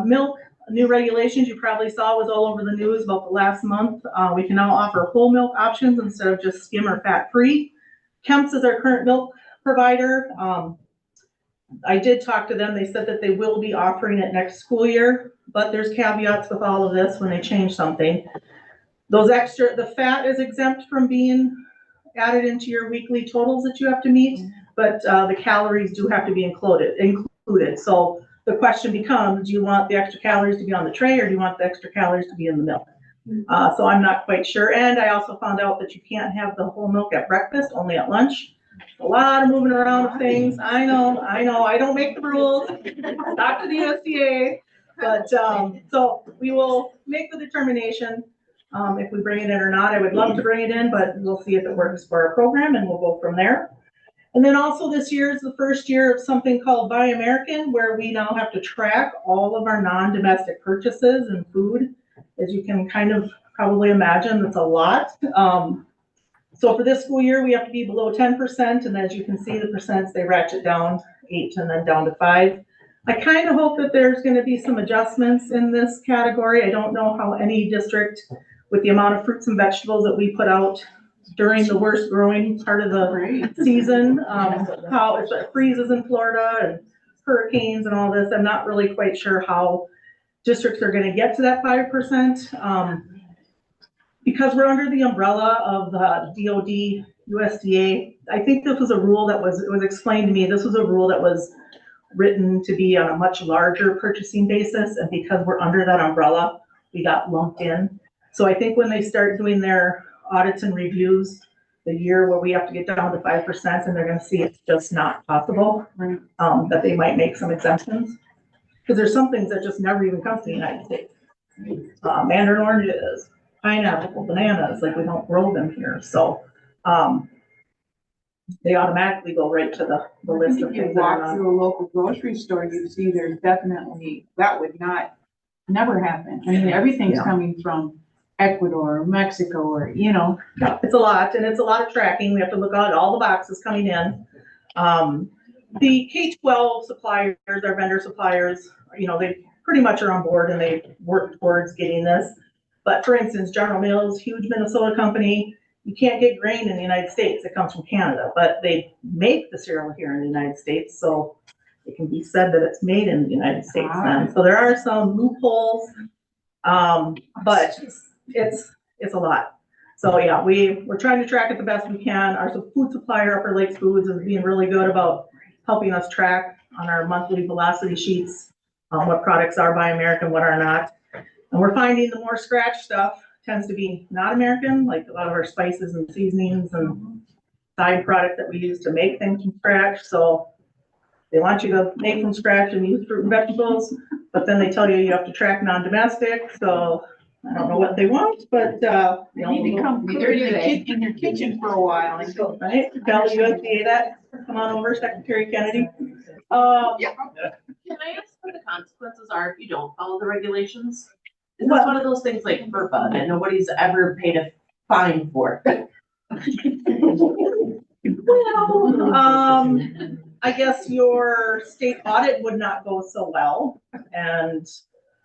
Milk, new regulations you probably saw was all over the news about the last month. We can now offer whole milk options instead of just skim or fat-free. Kemp's is our current milk provider. I did talk to them. They said that they will be offering it next school year, but there's caveats with all of this when they change something. Those extra, the fat is exempt from being added into your weekly totals that you have to meet, but the calories do have to be included. So the question becomes, do you want the extra calories to be on the tray, or do you want the extra calories to be in the milk? So I'm not quite sure. And I also found out that you can't have the whole milk at breakfast, only at lunch. A lot of moving around of things. I know, I don't make the rules. Talk to the USDA. But, so we will make the determination, if we bring it in or not. I would love to bring it in, but we'll see if it works for our program, and we'll go from there. And then also this year is the first year of something called Buy American, where we now have to track all of our non-domestic purchases and food. As you can kind of probably imagine, that's a lot. So for this school year, we have to be below 10%, and as you can see, the percents, they ratchet down 8 and then down to 5. I kind of hope that there's going to be some adjustments in this category. I don't know how any district, with the amount of fruits and vegetables that we put out during the worst growing part of the season, how it freezes in Florida and hurricanes and all this. I'm not really quite sure how districts are going to get to that 5%. Because we're under the umbrella of the DOD, USDA, I think this was a rule that it was explained to me, this was a rule that was written to be on a much larger purchasing basis, and because we're under that umbrella, we got lumped in. So I think when they start doing their audits and reviews, the year where we have to get down to 5%, and they're gonna see it's just not possible, that they might make some exemptions. Because there's some things that just never even come to the United States. Mandarin oranges, pineapple, bananas, like we don't grow them here, so, they automatically go right to the list of If you things that are walk on. through a local grocery store, you see there's definitely, that would never happen. I mean, everything's Yeah. coming from Ecuador, or Mexico, or, Yeah, it's a lot, and it's a lot of tracking. We have to look at all the boxes coming in. The K-12 suppliers, our vendor suppliers, they pretty much are on board, and they work towards getting this. But for instance, General Mills, huge Minnesota company, you can't get grain in the United States. It comes from Canada, but they make the cereal here in the United States, so it can be said that it's made in the United States then. So there are some loopholes, but it's a lot. So yeah, we're trying to track it the best we can. Our food supplier, Upper Lakes Foods, is being really good about helping us track on our monthly velocity sheets, what products are Buy American, what are not. And we're finding the more scratch stuff tends to be not American, like a lot of our spices and seasonings and side product that we use to make things from scratch. So they want you to make from scratch and use fruit and vegetables, but then they tell you you have to track non-domestic. So I don't know what they want, but you need to come cook in your kitchen for a while. And go, right? Tell USDA that. Come on over, Secretary Kennedy. Yeah. Can I ask what the consequences are if you don't follow the regulations? Is this one of those things like FERPA that nobody's ever paid a fine for? Well, I guess your state audit would not go so well, and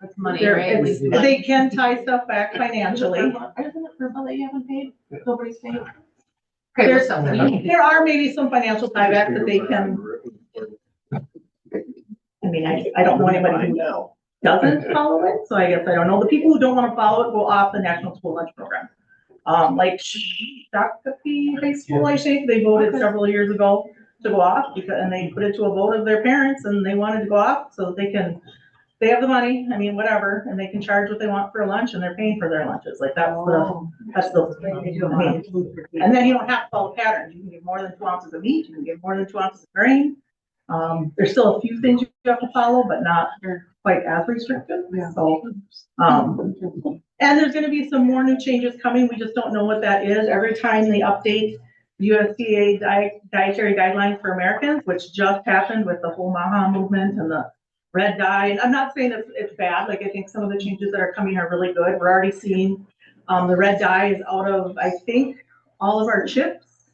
That's money, There- right? it's- they can tie stuff back financially. Isn't it FERPA that you haven't paid? Nobody's paid? Okay, well, There's- something. There are maybe some financial tieback that they can, I mean, I don't know anybody who doesn't follow it, so I guess I don't know. The people who don't want to follow it go off the National School Lunch Program. Like Shakopee High School, I think, they voted several years ago to go off and they put it to a vote of their parents, and they wanted to go off so they have the money, I mean, whatever, and they can charge what they want for a lunch, and they're paying for their lunches. Like that's the, I mean, and then you don't have to follow patterns. You can get more than 2 ounces of meat, you can get more than 2 ounces of grain. There's still a few things you have to follow, but not quite as restrictive. So, and there's gonna be some more new changes coming. We just don't know what that is. Every time they update USDA dietary guidelines for Americans, which just happened with the whole MAHA movement and the red dye. And I'm not saying it's bad. Like I think some of the changes that are coming are really good. We're already seeing, the red dye is out of, I think, all of our chips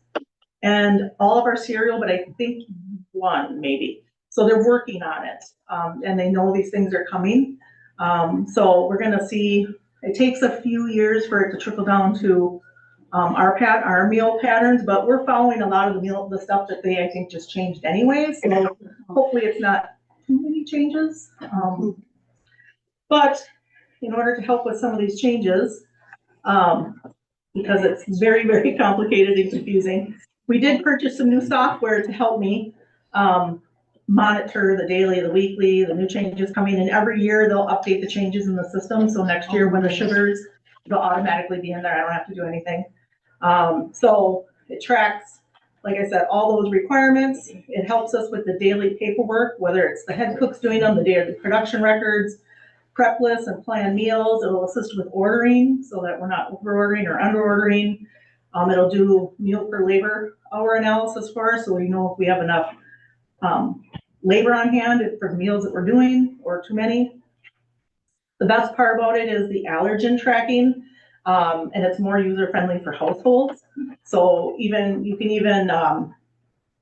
and all of our cereal, but I think one maybe. So they're working on it, and they know these things are coming. So we're gonna see, it takes a few years for it to trickle down to our meal patterns, but we're following a lot of the stuff that they, I think, just changed anyways. So hopefully it's not too many changes. But in order to help with some of these changes, because it's very, very complicated and confusing. We did purchase some new software to help me monitor the daily, the weekly, the new changes coming in. Every year they'll update the changes in the system. So next year when the sugars, it'll automatically be in there. I don't have to do anything. So it tracks, like I said, all those requirements. It helps us with the daily paperwork, whether it's the head cooks doing them, the daily production records, prep lists and planned meals. It'll assist with ordering so that we're not over ordering or under ordering. It'll do meal per labor hour analysis for us, so we know if we have enough labor on hand for the meals that we're doing or too many. The best part about it is the allergen tracking, and it's more user-friendly for households. So you can even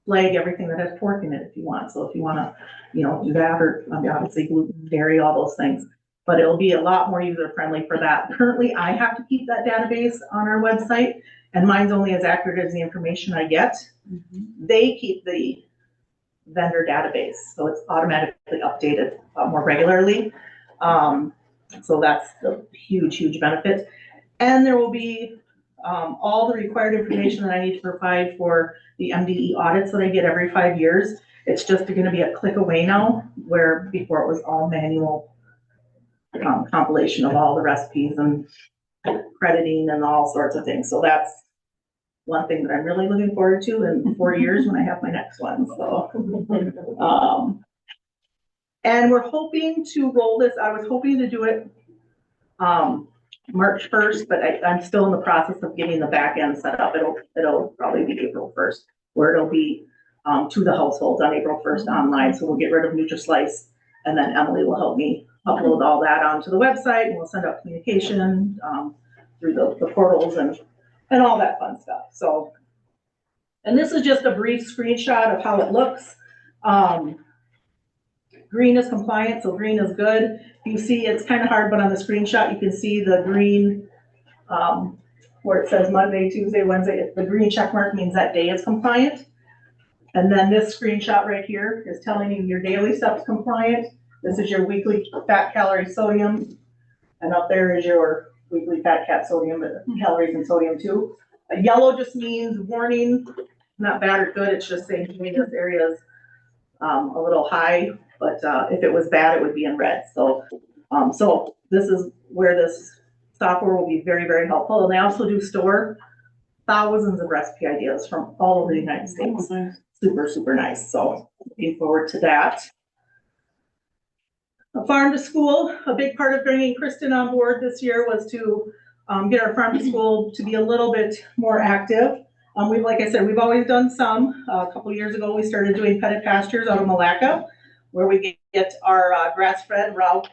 flag everything that has pork in it if you want. So if you want to, do that, or obviously gluten, dairy, all those things. But it'll be a lot more user-friendly for that. Currently, I have to keep that database on our website, and mine's only as accurate as the information I get. They keep the vendor database, so it's automatically updated more regularly. So that's the huge, huge benefit. And there will be all the required information that I need to provide for the MDE audits that I get every 5 years. It's just going to be a click away now, where before it was all manual compilation of all the recipes and crediting and all sorts of things. So that's one thing that I'm really looking forward to in 4 years when I have my next one. So, and we're hoping to roll this. I was hoping to do it March 1st, but I'm still in the process of getting the back end set up. It'll probably be April 1st, where it'll be to the households on April 1st online. So we'll get rid of NutriSlice, and then Emily will help me upload all that onto the website, and we'll send out communication through the portals and all that fun stuff. So, and this is just a brief screenshot of how it looks. Green is compliant, so green is good. You see, it's kind of hard, but on the screenshot, you can see the green where it says Monday, Tuesday, Wednesday. The green check mark means that day is compliant. And then this screenshot right here is telling you your daily stuff's compliant. This is your weekly fat, calorie, sodium. And up there is your weekly fat, sodium, calories, and sodium too. Yellow just means warning, not bad or good. It's just saying to me this area is a little high, but if it was bad, it would be in red. So, so this is where this software will be very, very helpful. And they also do store thousands of recipe ideas from all over the United States. Super, super nice. So looking forward to that. A farm to school, a big part of bringing Princeton on board this year was to get our farm to school to be a little bit more active. Like I said, we've always done some. A couple years ago, we started doing petted pastures out of Malacca, where we get our grass-fed raw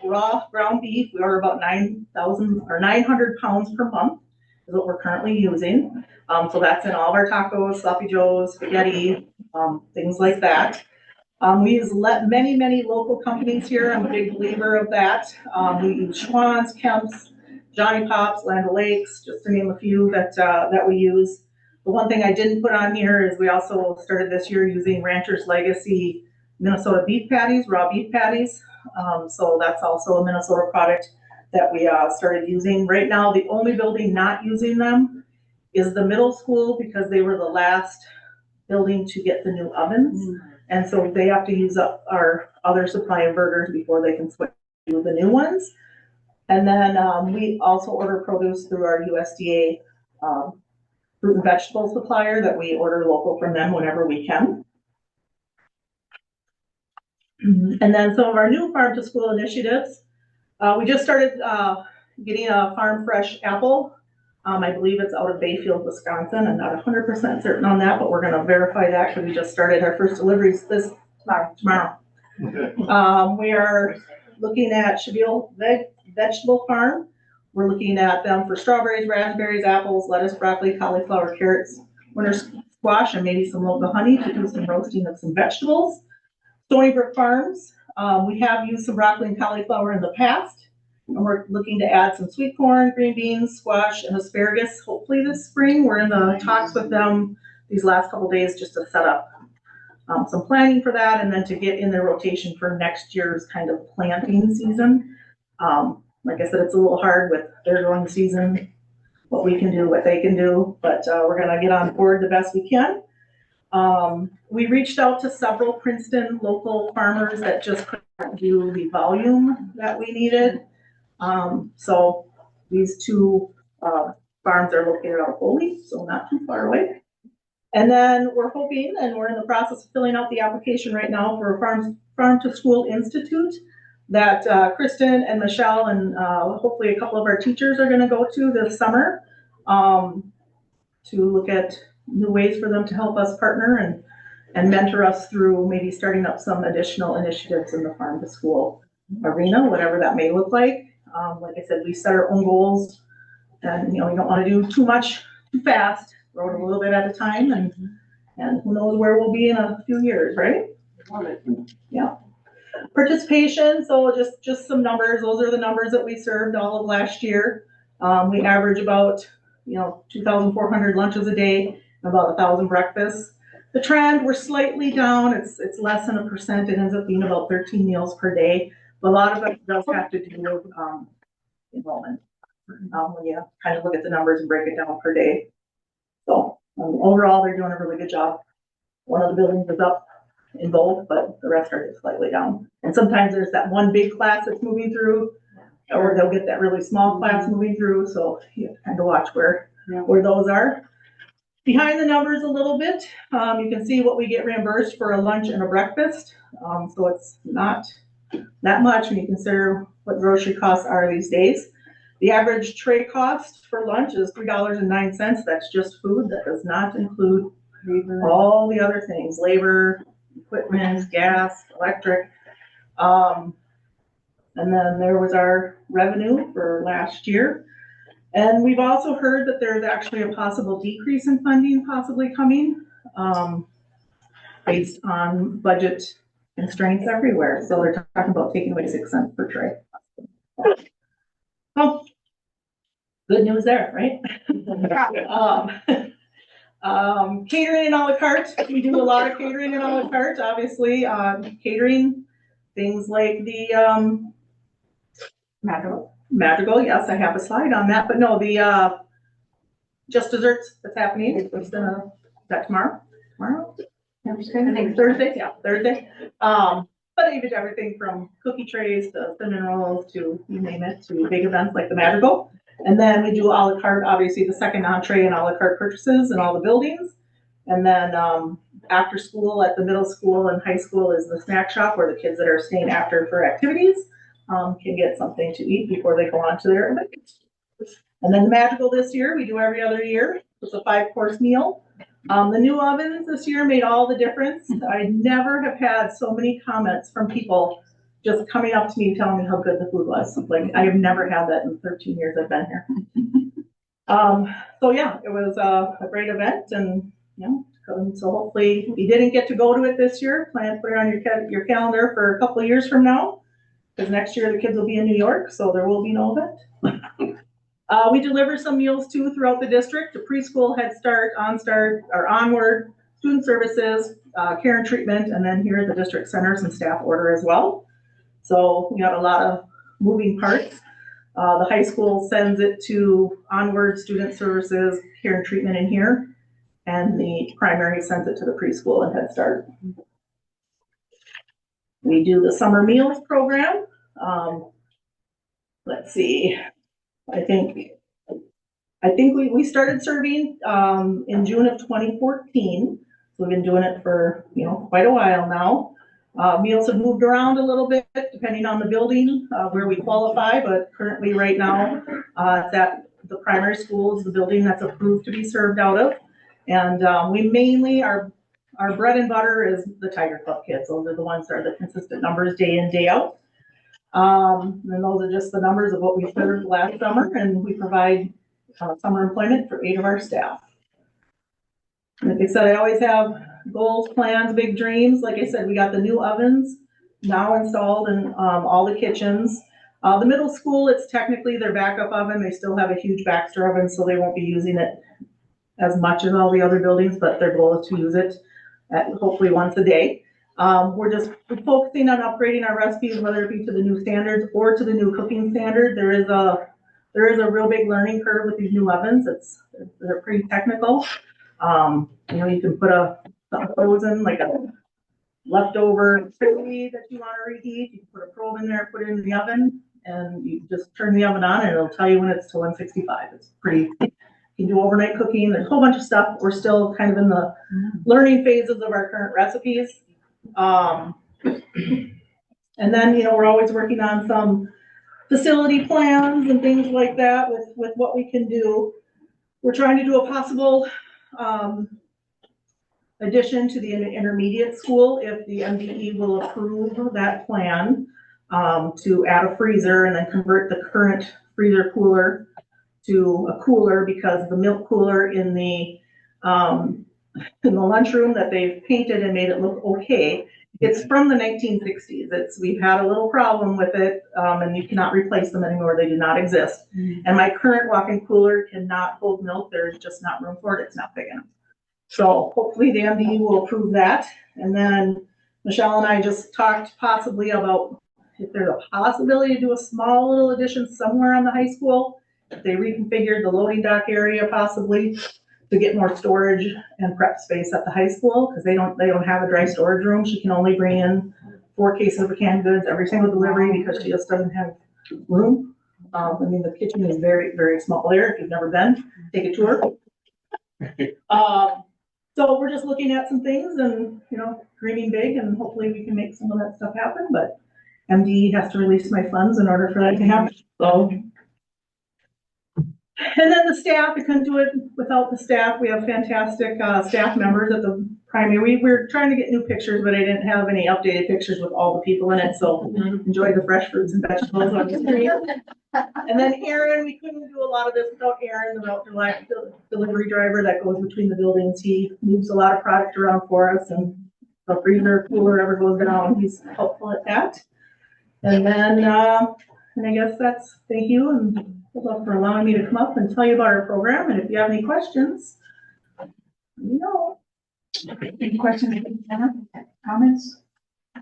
ground beef. We order about 9,000 or 900 pounds per month is what we're currently using. So that's in all of our tacos, sloppy joes, spaghetti, things like that. We use many, many local companies here. I'm a big believer of that. We use Schwann's, Kemp's, Johnny Pop's, Land O'Lakes, just to name a few that we use. The one thing I didn't put on here is we also started this year using Rancher's Legacy Minnesota beef patties, raw beef patties. So that's also a Minnesota product that we started using. Right now, the only building not using them is the middle school, because they were the last building to get the new ovens. And so they have to use up our other supply of burgers before they can switch to the new ones. And then we also order produce through our USDA fruit and vegetable supplier that we order local from them whenever we can. And then some of our new farm to school initiatives. We just started getting a farm fresh apple. I believe it's out of Bayfield, Wisconsin. I'm not 100% certain on that, but we're going to verify that because we just started our first deliveries tomorrow. We are looking at Chaville Vegetable Farm. We're looking at them for strawberries, raspberries, apples, lettuce, broccoli, cauliflower, carrots, winter squash, and maybe some local honey to do some roasting of some vegetables. Stony Brook Farms. We have used some broccoli and cauliflower in the past. And we're looking to add some sweet corn, green beans, squash, and asparagus hopefully this spring. We're in the talks with them these last couple days just to set up some planning for that, and then to get in their rotation for next year's kind of planting season. Like I said, it's a little hard with their growing season what we can do, what they can do, but, we're gonna get on board the best we can. We reached out to several Princeton local farmers that just couldn't do the volume that we needed. So these two, farms are located out of Foley, so not too far away. And then we're hoping, and we're in the process of filling out the application right now for a farm to school institute that, Kristen and Michelle and, hopefully a couple of our teachers are gonna go to this summer, to look at new ways for them to help us partner and mentor us through maybe starting up some additional initiatives in the farm to school arena, whatever that may look like. Like I said, we set our own goals and, you know, you don't want to do too much too fast, grow it a little bit at a time and who knows where we'll be in a few years, right? Yeah. Participation, so just some numbers. Those are the numbers that we served all of last year. We average about, 2,400 lunches a day, and about 1,000 breakfasts. The trend, we're slightly down. It's less than 1%. It ends up being about 13 meals per day. But a lot of it does have to do with enrollment. When you kind of look at the numbers and break it down per day. So overall, they're doing a really good job. One of the buildings is up in both, but the rest are just slightly down. And sometimes there's that one big class that's moving through, or they'll get that really small class moving through. So you have to kind of watch where those are. Behind the numbers a little bit, you can see what we get reimbursed for a lunch and a breakfast. So it's not that much when you consider what grocery costs are these days. The average tray cost for lunch is $3.09. That's just food. That does not include all the other things, labor, equipment, gas, electric. And then there was our revenue for last year. And we've also heard that there's actually a possible decrease in funding possibly coming based on budget constraints everywhere. So they're talking about taking away 6 cents per tray. Well, good news there, right? Catering and a la carte. We do a lot of catering and a la carte, obviously. Catering, things like the Madrigal, yes, I have a slide on that, but no, the just desserts that's happening. It's is that tomorrow? Tomorrow? I think Thursday, yeah, Thursday. But even everything from cookie trays to cinnamon rolls to you name it, to big events like the Madrigal. And then we do a la carte, obviously the second entree and a la carte purchases in all the buildings. And then after school at the middle school and high school is the snack shop where the kids that are staying after for activities can get something to eat before they go on to their event. And then the Madrigal this year, we do every other year. It's a 5-course meal. The new ovens this year made all the difference. I never have had so many comments from people just coming up to me telling me how good the food was. Like I have never had that in 13 years I've been here. So yeah, it was a great event, and so hopefully if you didn't get to go to it this year, plan to put it on your calendar for a couple of years from now, because next year the kids will be in New York, so there will be no event. We deliver some meals too throughout the district, to preschool, Head Start, OnStart, or Onward, student services, care and treatment, and then here at the district center, some staff order as well. So we got a lot of moving parts. The high school sends it to Onward, student services, care and treatment in here, and the primary sends it to the preschool and Head Start. We do the summer meals program. Let's see. I think we started serving in June of 2014. So we've been doing it for quite a while now. Meals have moved around a little bit depending on the building where we qualify, but currently right now it's at the primary school is the building that's approved to be served out of. And we mainly our bread and butter is the Tiger Club kids. Those are the ones that are the consistent numbers day in, day out. And those are just the numbers of what we served last summer, and we provide summer employment for 8 of our staff. Like I said, I always have goals, plans, big dreams. Like I said, we got the new ovens now installed in all the kitchens. The middle school, it's technically their backup oven. They still have a huge Baxter oven, so they won't be using it as much as all the other buildings, but their goal is to use it hopefully once a day. We're focusing on upgrading our recipes, whether it be to the new standards or to the new cooking standard. There's there is a real big learning curve with these new ovens. They're pretty technical. You can put something frozen, like a leftover chili that you want to reheat. You can put a probe in there, put it in the oven, and you just turn the oven on and it'll tell you when it's to 165. It's pretty, you can do overnight cooking. There's a whole bunch of stuff. We're still kind of in the learning phases of our current recipes. And then, we're always working on some facility plans and things like that with what we can do. We're trying to do a possible addition to the intermediate school if the MDE will approve that plan to add a freezer and then convert the current freezer cooler to a cooler, because the milk cooler in the lunchroom that they've painted and made it look okay. It's from the 1960s. We've had a little problem with it, and you cannot replace them anymore. They do not exist. And my current walk-in cooler cannot hold milk. There's just not room for it. It's not big enough. So hopefully the MDE will approve that. And then Michelle and I just talked possibly about if there's a possibility to do a small little addition somewhere on the high school. If they reconfigured the loading dock area possibly to get more storage and prep space at the high school, because they don't have a dry storage room. She can only bring in 4 cases of canned goods every single delivery because she just doesn't have room. The kitchen is very, very small there. If you've never been, take a tour. So we're just looking at some things and, dreaming big, and hopefully we can make some of that stuff happen. But MD has to release my funds in order for that to happen. So, and then the staff, I couldn't do it without the staff. We have fantastic staff members at the primary. We were trying to get new pictures, but I didn't have any updated pictures with all the people in it. So enjoy the fresh fruits and vegetables on the screen. And then Aaron, we couldn't do a lot of this without Aaron, the delivery driver that goes between the buildings. He moves a lot of product around for us, and the freezer, cooler ever goes down, he's helpful at that. And then, and I guess thank you, and for allowing me to come up and tell you about our program. And if you have any questions, Any questions, comments? I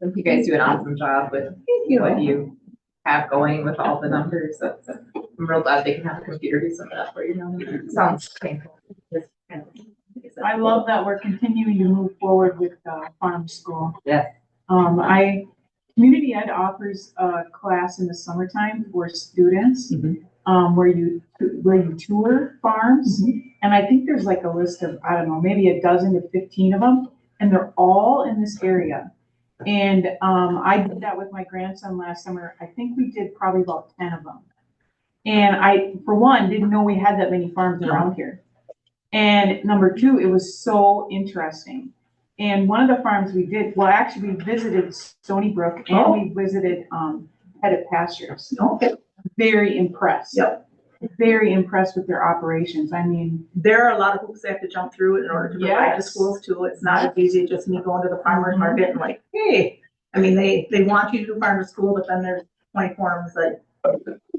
think you guys do an awesome job with what you have going with all the numbers. I'm real glad they can have a computer do some of that for you now. It sounds painful. I love that we're continuing to move forward with farm school. Yeah. Community Ed offers a class in the summertime for students, where you tour farms. And I think there's like a list of, I don't know, maybe a dozen to 15 of them, and they're all in this area. And I did that with my grandson last summer. I think we did probably about 10 of them. And I, for one, didn't know we had that many farms around here. And number 2, it was so interesting. And one of the farms we did, well, actually we visited Stony Brook, and we visited Pettit Pastures. Okay. Very impressed. Yep. Very impressed with their operations. I mean, there are a lot of hoops they have to jump through in order to provide to schools too. It's not as easy as just me going to the farmer's market and like, hey, they want you to do farm to school, but then there's 20 forms that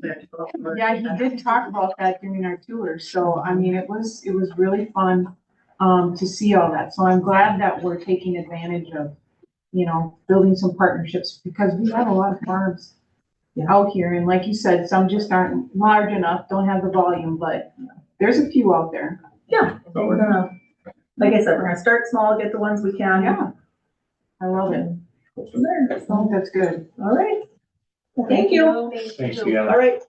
they have to fill out for. Yeah, he did talk about that during our tour. So, I mean, it was really fun to see all that. So I'm glad that we're taking advantage of, building some partnerships, because we have a lot of farms out here. And like you said, some just aren't large enough, don't have the volume, but there's a few out there. Yeah, so we're gonna, like I said, we're gonna start small, get the ones we can. Yeah, I love it. Go from there. So that's good. All right. Well, thank you. Thanks, Deanna. All right.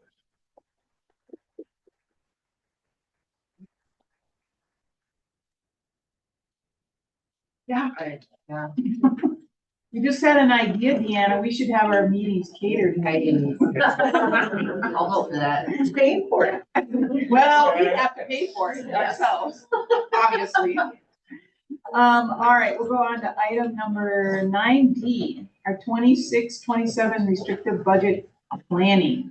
Yeah. Yeah. You just had an idea, Deanna. We should have our meetings catered. I'll vote for that. Who's paying for it? Well, we have to pay for it ourselves, obviously. All right, we'll go on to item number 9D, our 26-27 restrictive budget planning.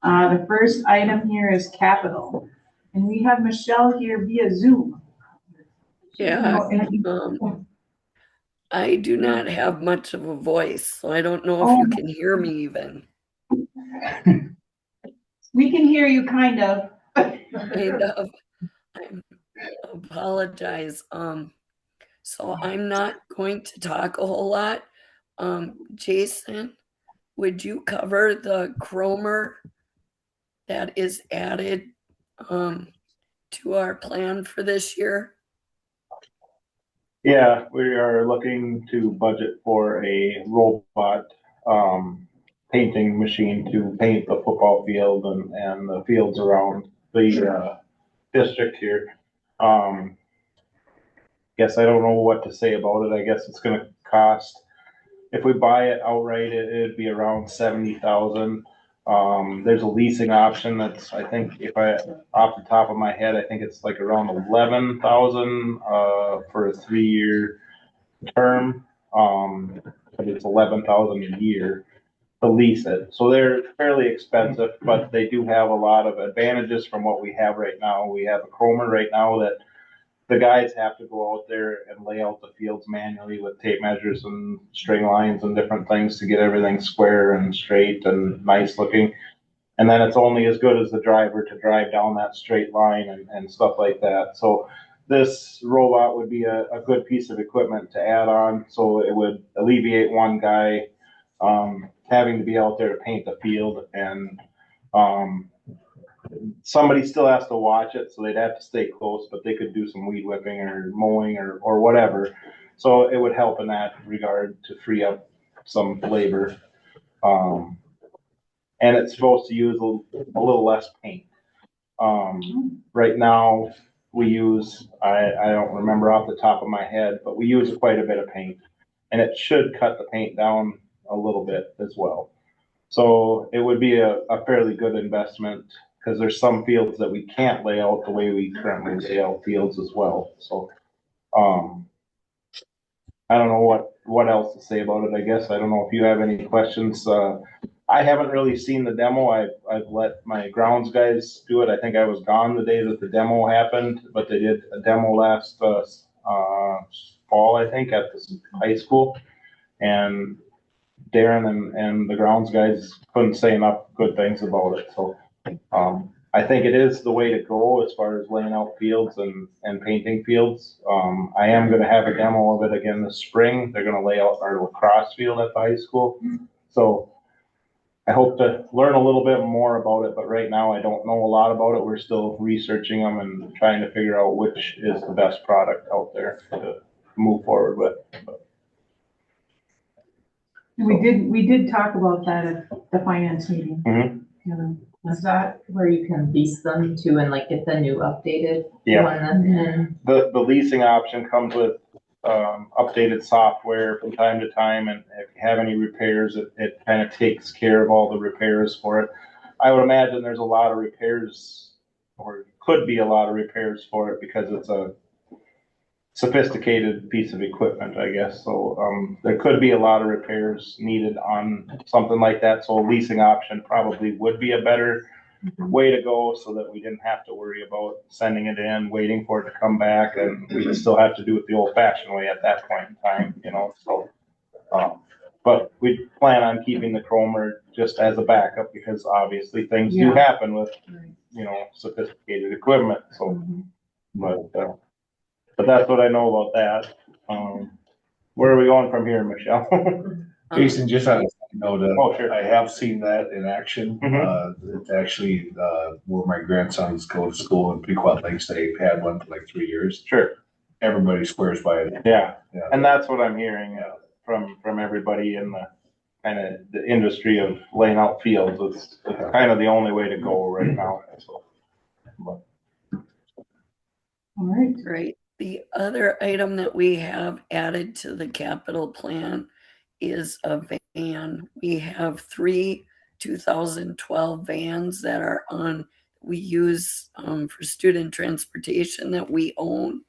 The first item here is capital, and we have Michelle here via Zoom. Yeah, I do not have much of a voice, so I don't know if you can hear me even. We can hear you kind of. Kind of. I apologize. So I'm not going to talk a whole lot. Jason, would you cover the Cromer that is added to our plan for this year? Yeah, we are looking to budget for a robot painting machine to paint the football field and the fields around the district here. Guess I don't know what to say about it. I guess it's gonna cost, if we buy it outright, it'd be around 70,000. There's a leasing option that's, I think, if I, off the top of my head, I think it's like around 11,000 for a 3-year term. But it's 11,000 a year to lease it. So they're fairly expensive, but they do have a lot of advantages from what we have right now. We have a Cromer right now that the guys have to go out there and lay out the fields manually with tape measures and string lines and different things to get everything square and straight and nice looking. And then it's only as good as the driver to drive down that straight line and stuff like that. So this robot would be a good piece of equipment to add on. So it would alleviate one guy having to be out there to paint the field, and somebody still has to watch it, so they'd have to stay close, but they could do some weed whipping or mowing or whatever. So it would help in that regard to free up some labor. And it's supposed to use a little less paint. Right now we use, I don't remember off the top of my head, but we use quite a bit of paint, and it should cut the paint down a little bit as well. So it would be a fairly good investment, because there's some fields that we can't lay out the way we currently lay out fields as well. So, I don't know what else to say about it, I guess. I don't know if you have any questions. I haven't really seen the demo. I've let my grounds guys do it. I think I was gone the day that the demo happened, but they did a demo last fall, I think, at the high school. And Darren and the grounds guys couldn't say enough good things about it. So I think it is the way to go as far as laying out fields and painting fields. I am going to have a demo of it again this spring. They're going to lay out our lacrosse field at the high school. So I hope to learn a little bit more about it, but right now I don't know a lot about it. We're still researching them and trying to figure out which is the best product out there to move forward with. We did talk about that at the finance meeting. Is that where you can lease them to and like get the new updated Yeah. one? And The leasing option comes with updated software from time to time, and if you have any repairs, it kind of takes care of all the repairs for it. I would imagine there's a lot of repairs, or could be a lot of repairs for it, because it's a sophisticated piece of equipment, I guess. So there could be a lot of repairs needed on something like that. So a leasing option probably would be a better way to go, so that we didn't have to worry about sending it in, waiting for it to come back, and we would still have to do it the old fashioned way at that point in time, you know. So but we plan on keeping the Cromer just as a backup, because obviously things do happen with, you know, sophisticated equipment. So but that's what I know about that. Where are we going from here, Michelle? Jason, just on a note, Oh, sure. I have seen that in action. It's actually where my grandsons go to school in Pequot Lakes. They've had one for like 3 years. Sure. Everybody swears by it. Yeah. And that's what I'm hearing from everybody in the kind of the industry of laying out fields. It's kind of the only way to go right now. So, All right. Right. The other item that we have added to the capital plan is a van. We have 3 2012 vans that are we use for student transportation that we own.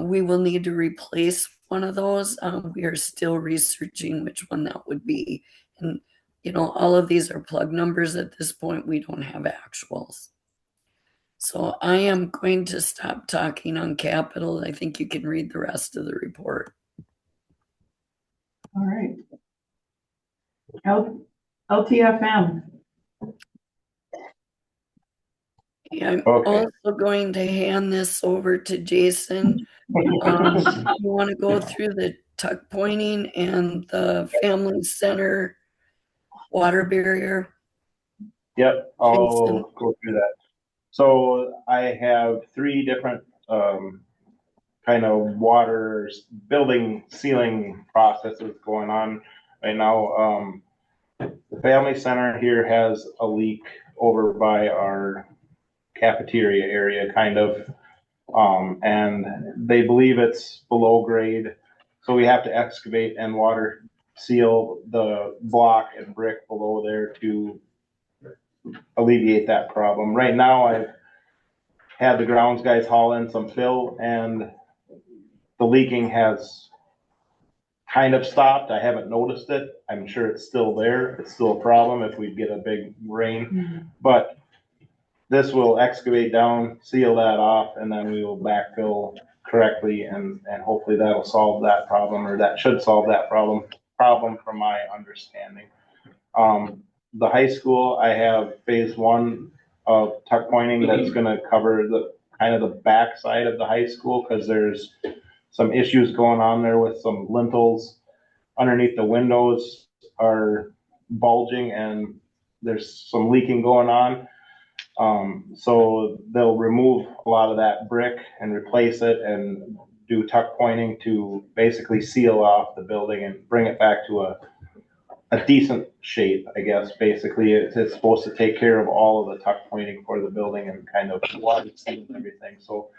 We will need to replace one of those. We are still researching which one that would be. And, you know, all of these are plug numbers at this point. We don't have actuals. So I am going to stop talking on capital. I think you can read the rest of the report. All right. LTFM. I'm also going to hand this over to Jason. You want to go through the tuck pointing and the family center water barrier? Yep, I'll go through that. So I have three different, kind of water building sealing processes going on right now. The family center here has a leak over by our cafeteria area, kind of. And they believe it's below grade. So we have to excavate and water seal the block and brick below there to alleviate that problem. Right now, I've had the grounds guys haul in some fill, and the leaking has kind of stopped. I haven't noticed it. I'm sure it's still there. It's still a problem if we get a big rain. But this will excavate down, seal that off, and then we will backfill correctly, and hopefully that'll solve that problem, or that should solve that problem from my understanding. The high school, I have phase one of tuck pointing that's gonna cover the kind of the back side of the high school, because there's some issues going on there with some lintels underneath the windows are bulging, and there's some leaking going on. So they'll remove a lot of that brick and replace it and do tuck pointing to basically seal off the building and bring it back to a decent shape, I guess. Basically, it's supposed to take care of all of the tuck pointing for the building and kind of water seal and everything. So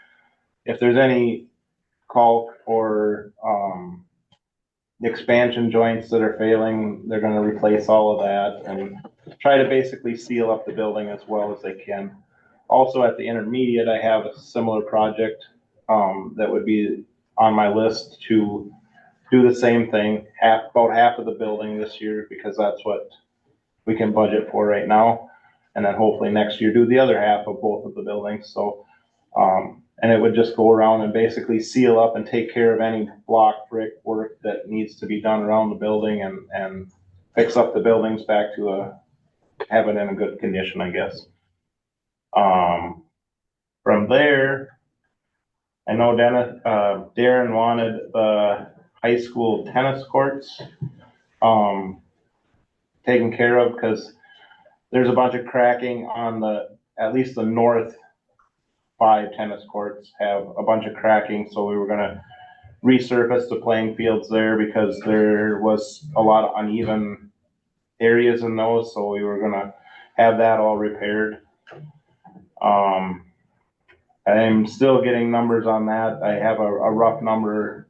if there's any caulk or expansion joints that are failing, they're going to replace all of that and try to basically seal up the building as well as they can. Also at the intermediate, I have a similar project that would be on my list to do the same thing, about half of the building this year, because that's what we can budget for right now. And then hopefully next year do the other half of both of the buildings. So, and it would just go around and basically seal up and take care of any block brick work that needs to be done around the building, and fix up the buildings back to have it in a good condition, I guess. From there, I know Darren wanted the high school tennis courts taken care of, because there's a bunch of cracking on at least the north 5 tennis courts have a bunch of cracking. So we were gonna resurface the playing fields there, because there was a lot of uneven areas in those. So we were gonna have that all repaired. I'm still getting numbers on that. I have a rough number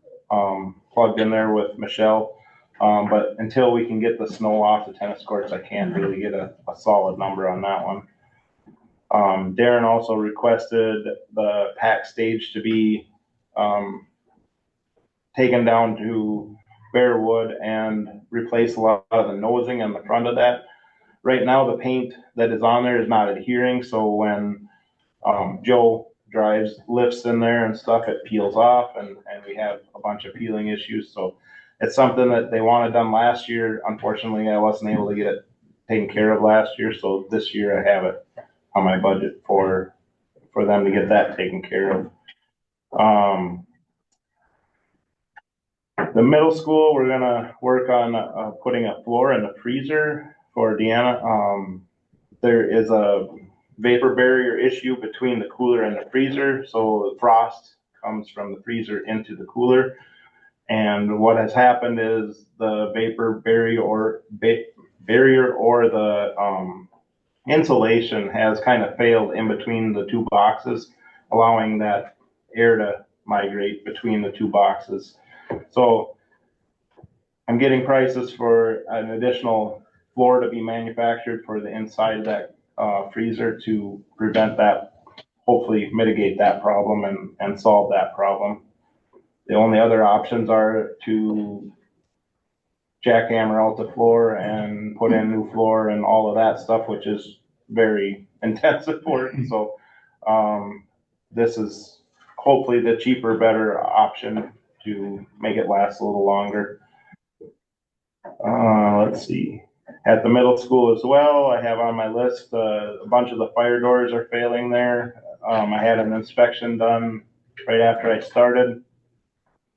plugged in there with Michelle. But until we can get the snow off the tennis courts, I can't really get a solid number on that one. Darren also requested the pack stage to be taken down to bare wood and replace a lot of the nosing on the front of that. Right now, the paint that is on there is not adhering, so when Joe drives lifts in there and stuff, it peels off, and we have a bunch of peeling issues. So it's something that they wanted done last year. Unfortunately, I wasn't able to get it taken care of last year, so this year I have it on my budget for them to get that taken care of. The middle school, we're gonna work on putting a floor in the freezer for Deanna. There is a vapor barrier issue between the cooler and the freezer, so the frost comes from the freezer into the cooler. And what has happened is the vapor barrier or the insulation has kind of failed in between the two boxes, allowing that air to migrate between the two boxes. So I'm getting prices for an additional floor to be manufactured for the inside of that freezer to prevent that, hopefully mitigate that problem and solve that problem. The only other options are to jackhammer out the floor and put in new floor and all of that stuff, which is very intensive work. So this is hopefully the cheaper, better option to make it last a little longer. Let's see. At the middle school as well, I have on my list a bunch of the fire doors are failing there. I had an inspection done right after I started.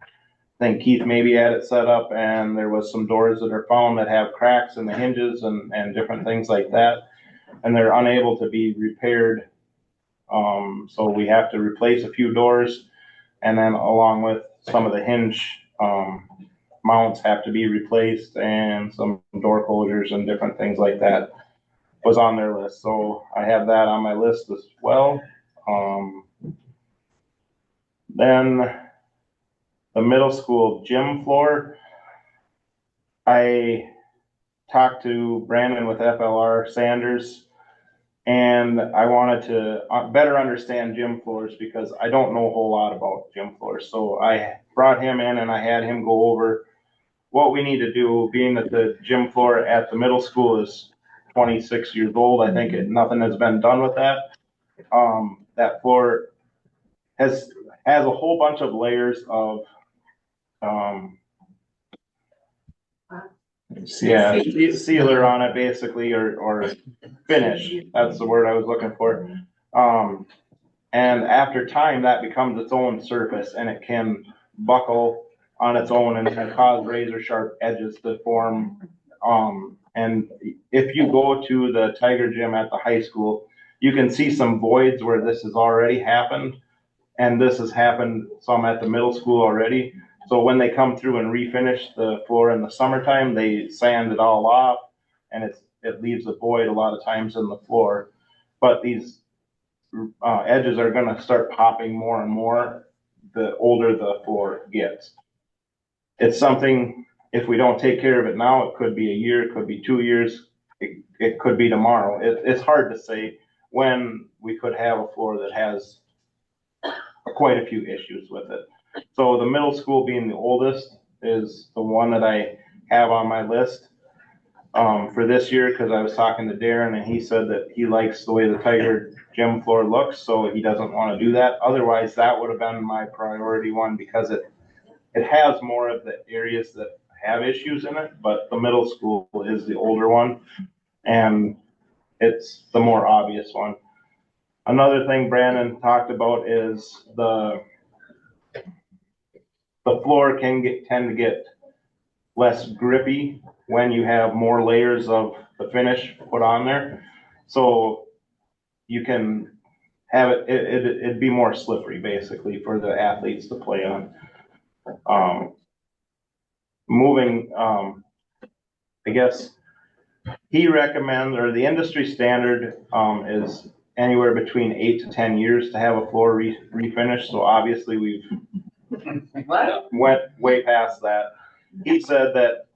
I think Keith maybe had it set up, and there was some doors that are found that have cracks in the hinges and different things like that. and they're unable to be repaired. So we have to replace a few doors, and then along with some of the hinge, mounts have to be replaced, and some door closures and different things like that was on their list. So I have that on my list as well. Then the middle school gym floor, I talked to Brandon with FLR Sanders, and I wanted to better understand gym floors because I don't know a whole lot about gym floors. So I brought him in and I had him go over what we need to do, being that the gym floor at the middle school is 26 years old. I think nothing has been done with that. That floor has a whole bunch of layers of sealer on it basically, or finish. That's the word I was looking for. And after time, that becomes its own surface, and it can buckle on its own and cause razor sharp edges to form. And if you go to the Tiger Gym at the high school, you can see some voids where this has already happened, and this has happened some at the middle school already. So when they come through and refinish the floor in the summertime, they sand it all off, and it leaves a void a lot of times in the floor. But these edges are going to start popping more and more the older the floor gets. It's something, if we don't take care of it now, it could be a year, it could be 2 years, it could be tomorrow. It's hard to say when we could have a floor that has quite a few issues with it. So the middle school, being the oldest, is the one that I have on my list for this year, because I was talking to Darren and he said that he likes the way the Tiger gym floor looks, so he doesn't want to do that. Otherwise, that would have been my priority one, because it has more of the areas that have issues in it, but the middle school is the older one and it's the more obvious one. Another thing Brandon talked about is the floor can tend to get less grippy when you have more layers of the finish put on there. So you can have it'd be more slippery basically for the athletes to play on. I guess he recommends, or the industry standard is anywhere between 8 to 10 years to have a floor refinished. So obviously we've went way past that. He said that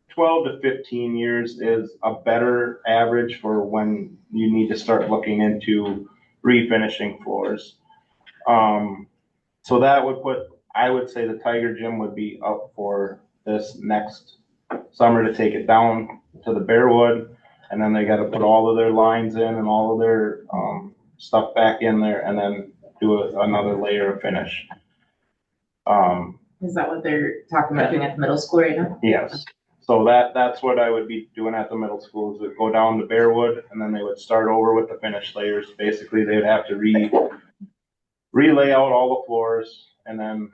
12 to 15 years is a better average for when you need to start looking into refinishing floors. So that would I would say the Tiger Gym would be up for this next summer to take it down to the Bearwood, and then they got to put all of their lines in and all of their stuff back in there, and then do another layer of finish. Is that what they're talking about doing at the middle school right now? Yes. So that's what I would be doing at the middle school, is go down to Bearwood, and then they would start over with the finish layers. Basically, they would have to relay out all the floors, and then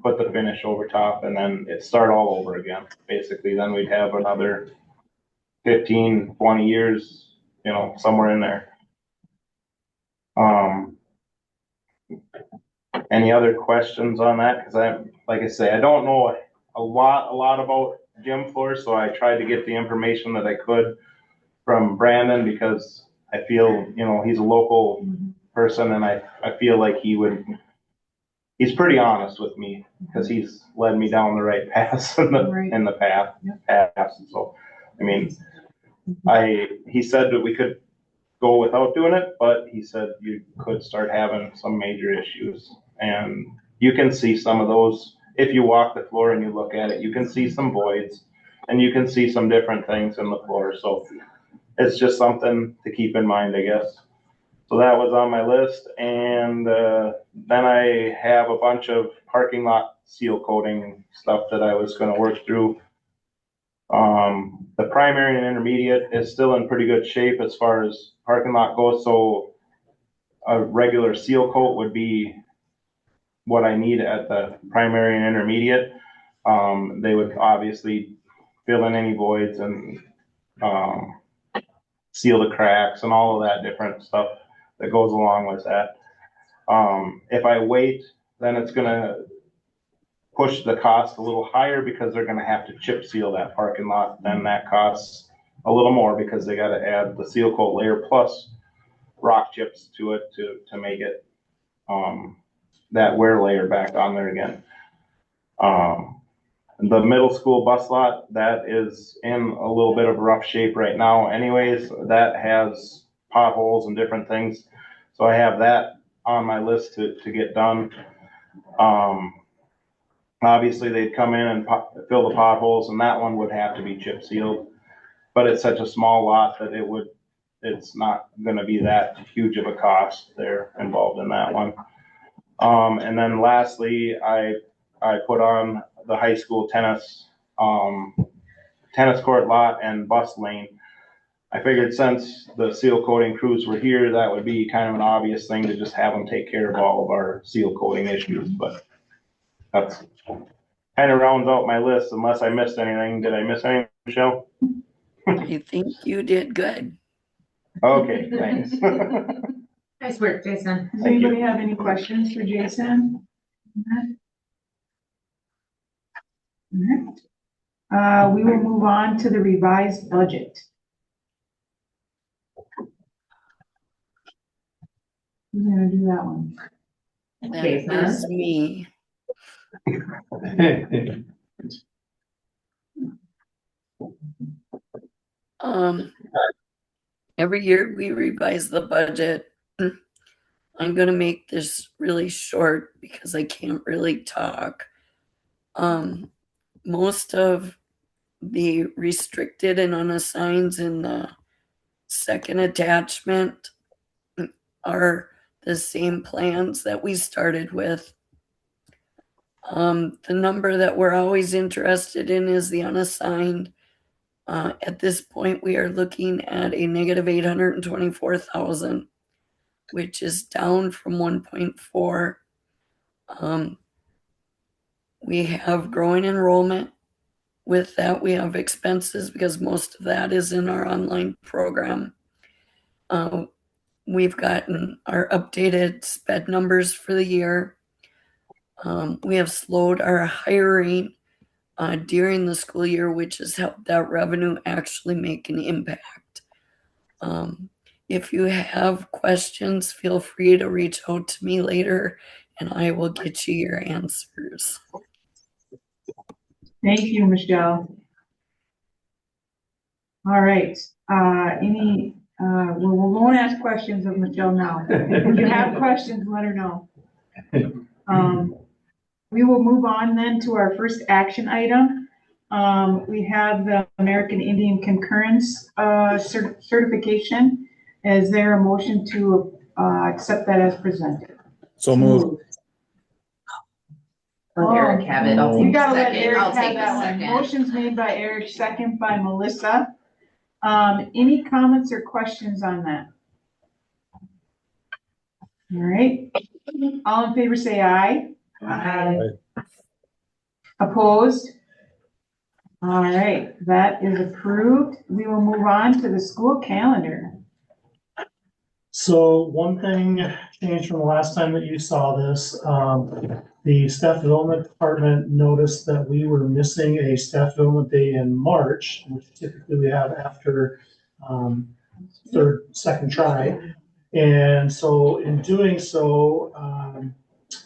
put the finish over top, and then it start all over again. Basically, then we'd have another 15, 20 years, somewhere in there. Any other questions on that? Because like I say, I don't know a lot about gym floors, so I tried to get the information that I could from Brandon, because I feel, he's a local person, and I feel like he's pretty honest with me, because he's led me down the right path in the past. So, I mean, he said that we could go without doing it, but he said you could start having some major issues, and you can see some of those if you walk the floor and you look at it. You can see some voids, and you can see some different things in the floor. So it's just something to keep in mind, I guess. So that was on my list. And then I have a bunch of parking lot seal coating stuff that I was going to work through. The primary and intermediate is still in pretty good shape as far as parking lot goes. So a regular seal coat would be what I need at the primary and intermediate. They would obviously fill in any voids and seal the cracks and all of that different stuff that goes along with that. If I wait, then it's gonna push the cost a little higher because they're gonna have to chip seal that parking lot. Then that costs a little more because they gotta add the seal coat layer plus rock chips to it to make it, that wear layer back on there again. The middle school bus lot, that is in a little bit of rough shape right now anyways. That has potholes and different things. So I have that on my list to get done. Obviously they'd come in and fill the potholes, and that one would have to be chip sealed. But it's such a small lot that it's not gonna be that huge of a cost there involved in that one. And then lastly, I put on the high school tennis court lot and bus lane. I figured since the seal coating crews were here, that would be kind of an obvious thing to just have them take care of all of our seal coating issues, but that's kind of rounds out my list unless I missed anything. Did I miss anything, Michelle? I think you did good. Okay, thanks. Nice work, Jason. Does anybody have any questions for Jason? All right. We will move on to the revised budget. Who's gonna do that one? That is me. Every year we revise the budget. I'm gonna make this really short because I can't really talk. Most of the restricted and unassigned in the second attachment are the same plans that we started with. The number that we're always interested in is the unassigned. At this point, we are looking at a negative 824,000, which is down from 1.4. We have growing enrollment. With that, we have expenses because most of that is in our online program. We've gotten our updated SPED numbers for the year. We have slowed our hiring during the school year, which has helped that revenue actually make an impact. If you have questions, feel free to reach out to me later and I will get you your answers. Thank you, Michelle. All right, we won't ask questions of Michelle now. If you have questions, let her know. We will move on then to our first action item. We have the American Indian Concurrence certification. Is there a motion to accept that as presented? So moved. Let Eric have it. I'll We take gotta a let second. Eric I'll have take a that one. second. Motion's made by Eric, second by Melissa. Any comments or questions on that? All right, all in favor say aye. Aye. Opposed? All right, that is approved. We will move on to the school calendar. So one thing changed from the last time that you saw this. The staff development department noticed that we were missing a staff development day in March, which typically we have after second try. And so in doing so,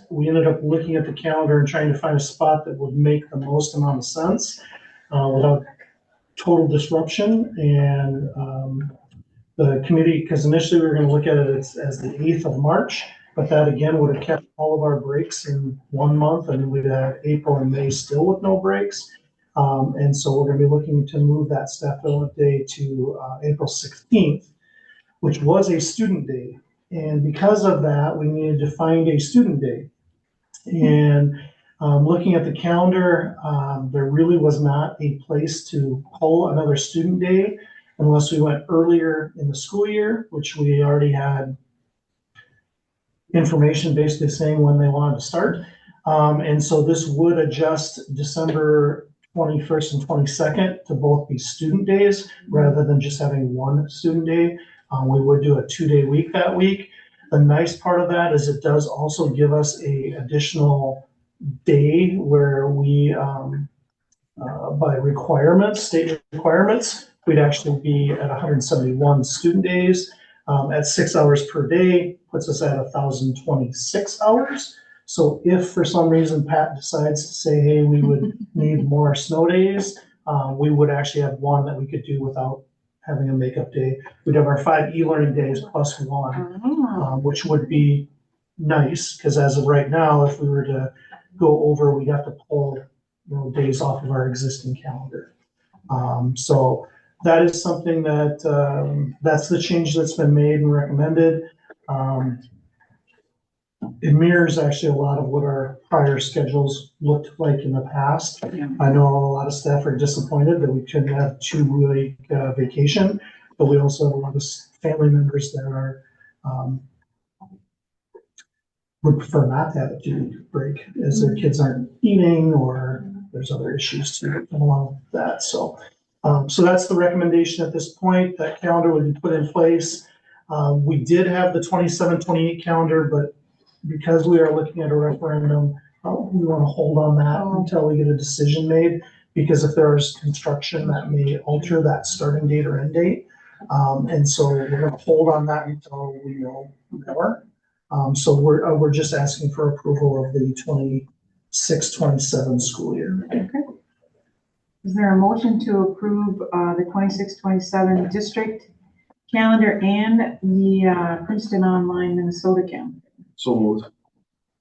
we ended up looking at the calendar and trying to find a spot that would make the most amount of sense without total disruption. And the committee, because initially we were going to look at it as the 8th of March, but that again would have kept all of our breaks in 1 month, and we'd have April and May still with no breaks. And so we're going to be looking to move that staff development day to April 16th, which was a student day. And because of that, we needed to find a student day. And looking at the calendar, there really was not a place to pull another student day unless we went earlier in the school year, which we already had information basically saying when they wanted to start. And so this would adjust December 21st and 22nd to both be student days rather than just having one student day. We would do a 2-day week that week. The nice part of that is it does also give us a additional day where we, by requirements, state requirements, we'd actually be at 171 student days. At 6 hours per day puts us at 1,026 hours. So if for some reason Pat decides to say, hey, we would need more snow days, we would actually have one that we could do without having a makeup day. We'd have our 5 e-learning days plus one, which would be nice, because as of right now, if we were to go over, we'd have to pull, days off of our existing calendar. So that is something that, that's the change that's been made and recommended. It mirrors actually a lot of what our prior schedules looked like in the past. Yeah. I know a lot of staff are disappointed that we couldn't have 2-week vacation, but we also have a lot of family members that are, would prefer not to have a 2-week break as their kids aren't eating or there's other issues to come along with that. So that's the recommendation at this point. That calendar would be put in place. We did have the 27-28 calendar, but because we are looking at a referendum, we want to hold on that until we get a decision made, because if there's construction, that may alter that starting date or end date. And so we're going to hold on that until we know more. So we're just asking for approval of the 26-27 school year. Okay. Is there a motion to approve the 26-27 district calendar and the Princeton Online Minnesota calendar? So moved.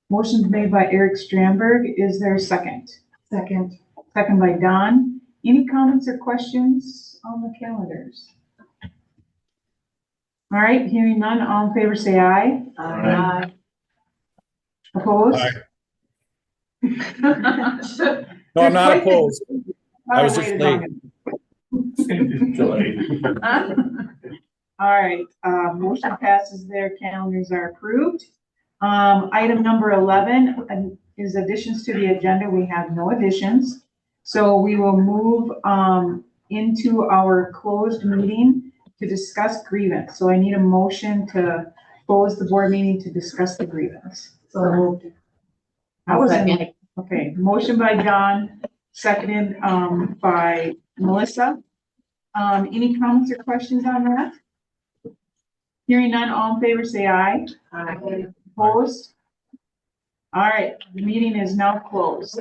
Motion's made by Eric Stramberg. Is there a second? Second. Second by Don. Any comments or questions on the calendars? All right, hearing none, all in favor say aye. Aye. Opposed? No, I'm not opposed. I was just late. All right, motion passes there, calendars are approved. Item number 11 is additions to the agenda. We have no additions. So we will move into our closed meeting to discuss grievance. So I need a motion to close the board meeting to discuss the grievance. So moved. Okay, motion by John, seconded by Melissa. Any comments or questions on that? Hearing none, all in favor say aye. Aye. Opposed? All right, the meeting is now closed.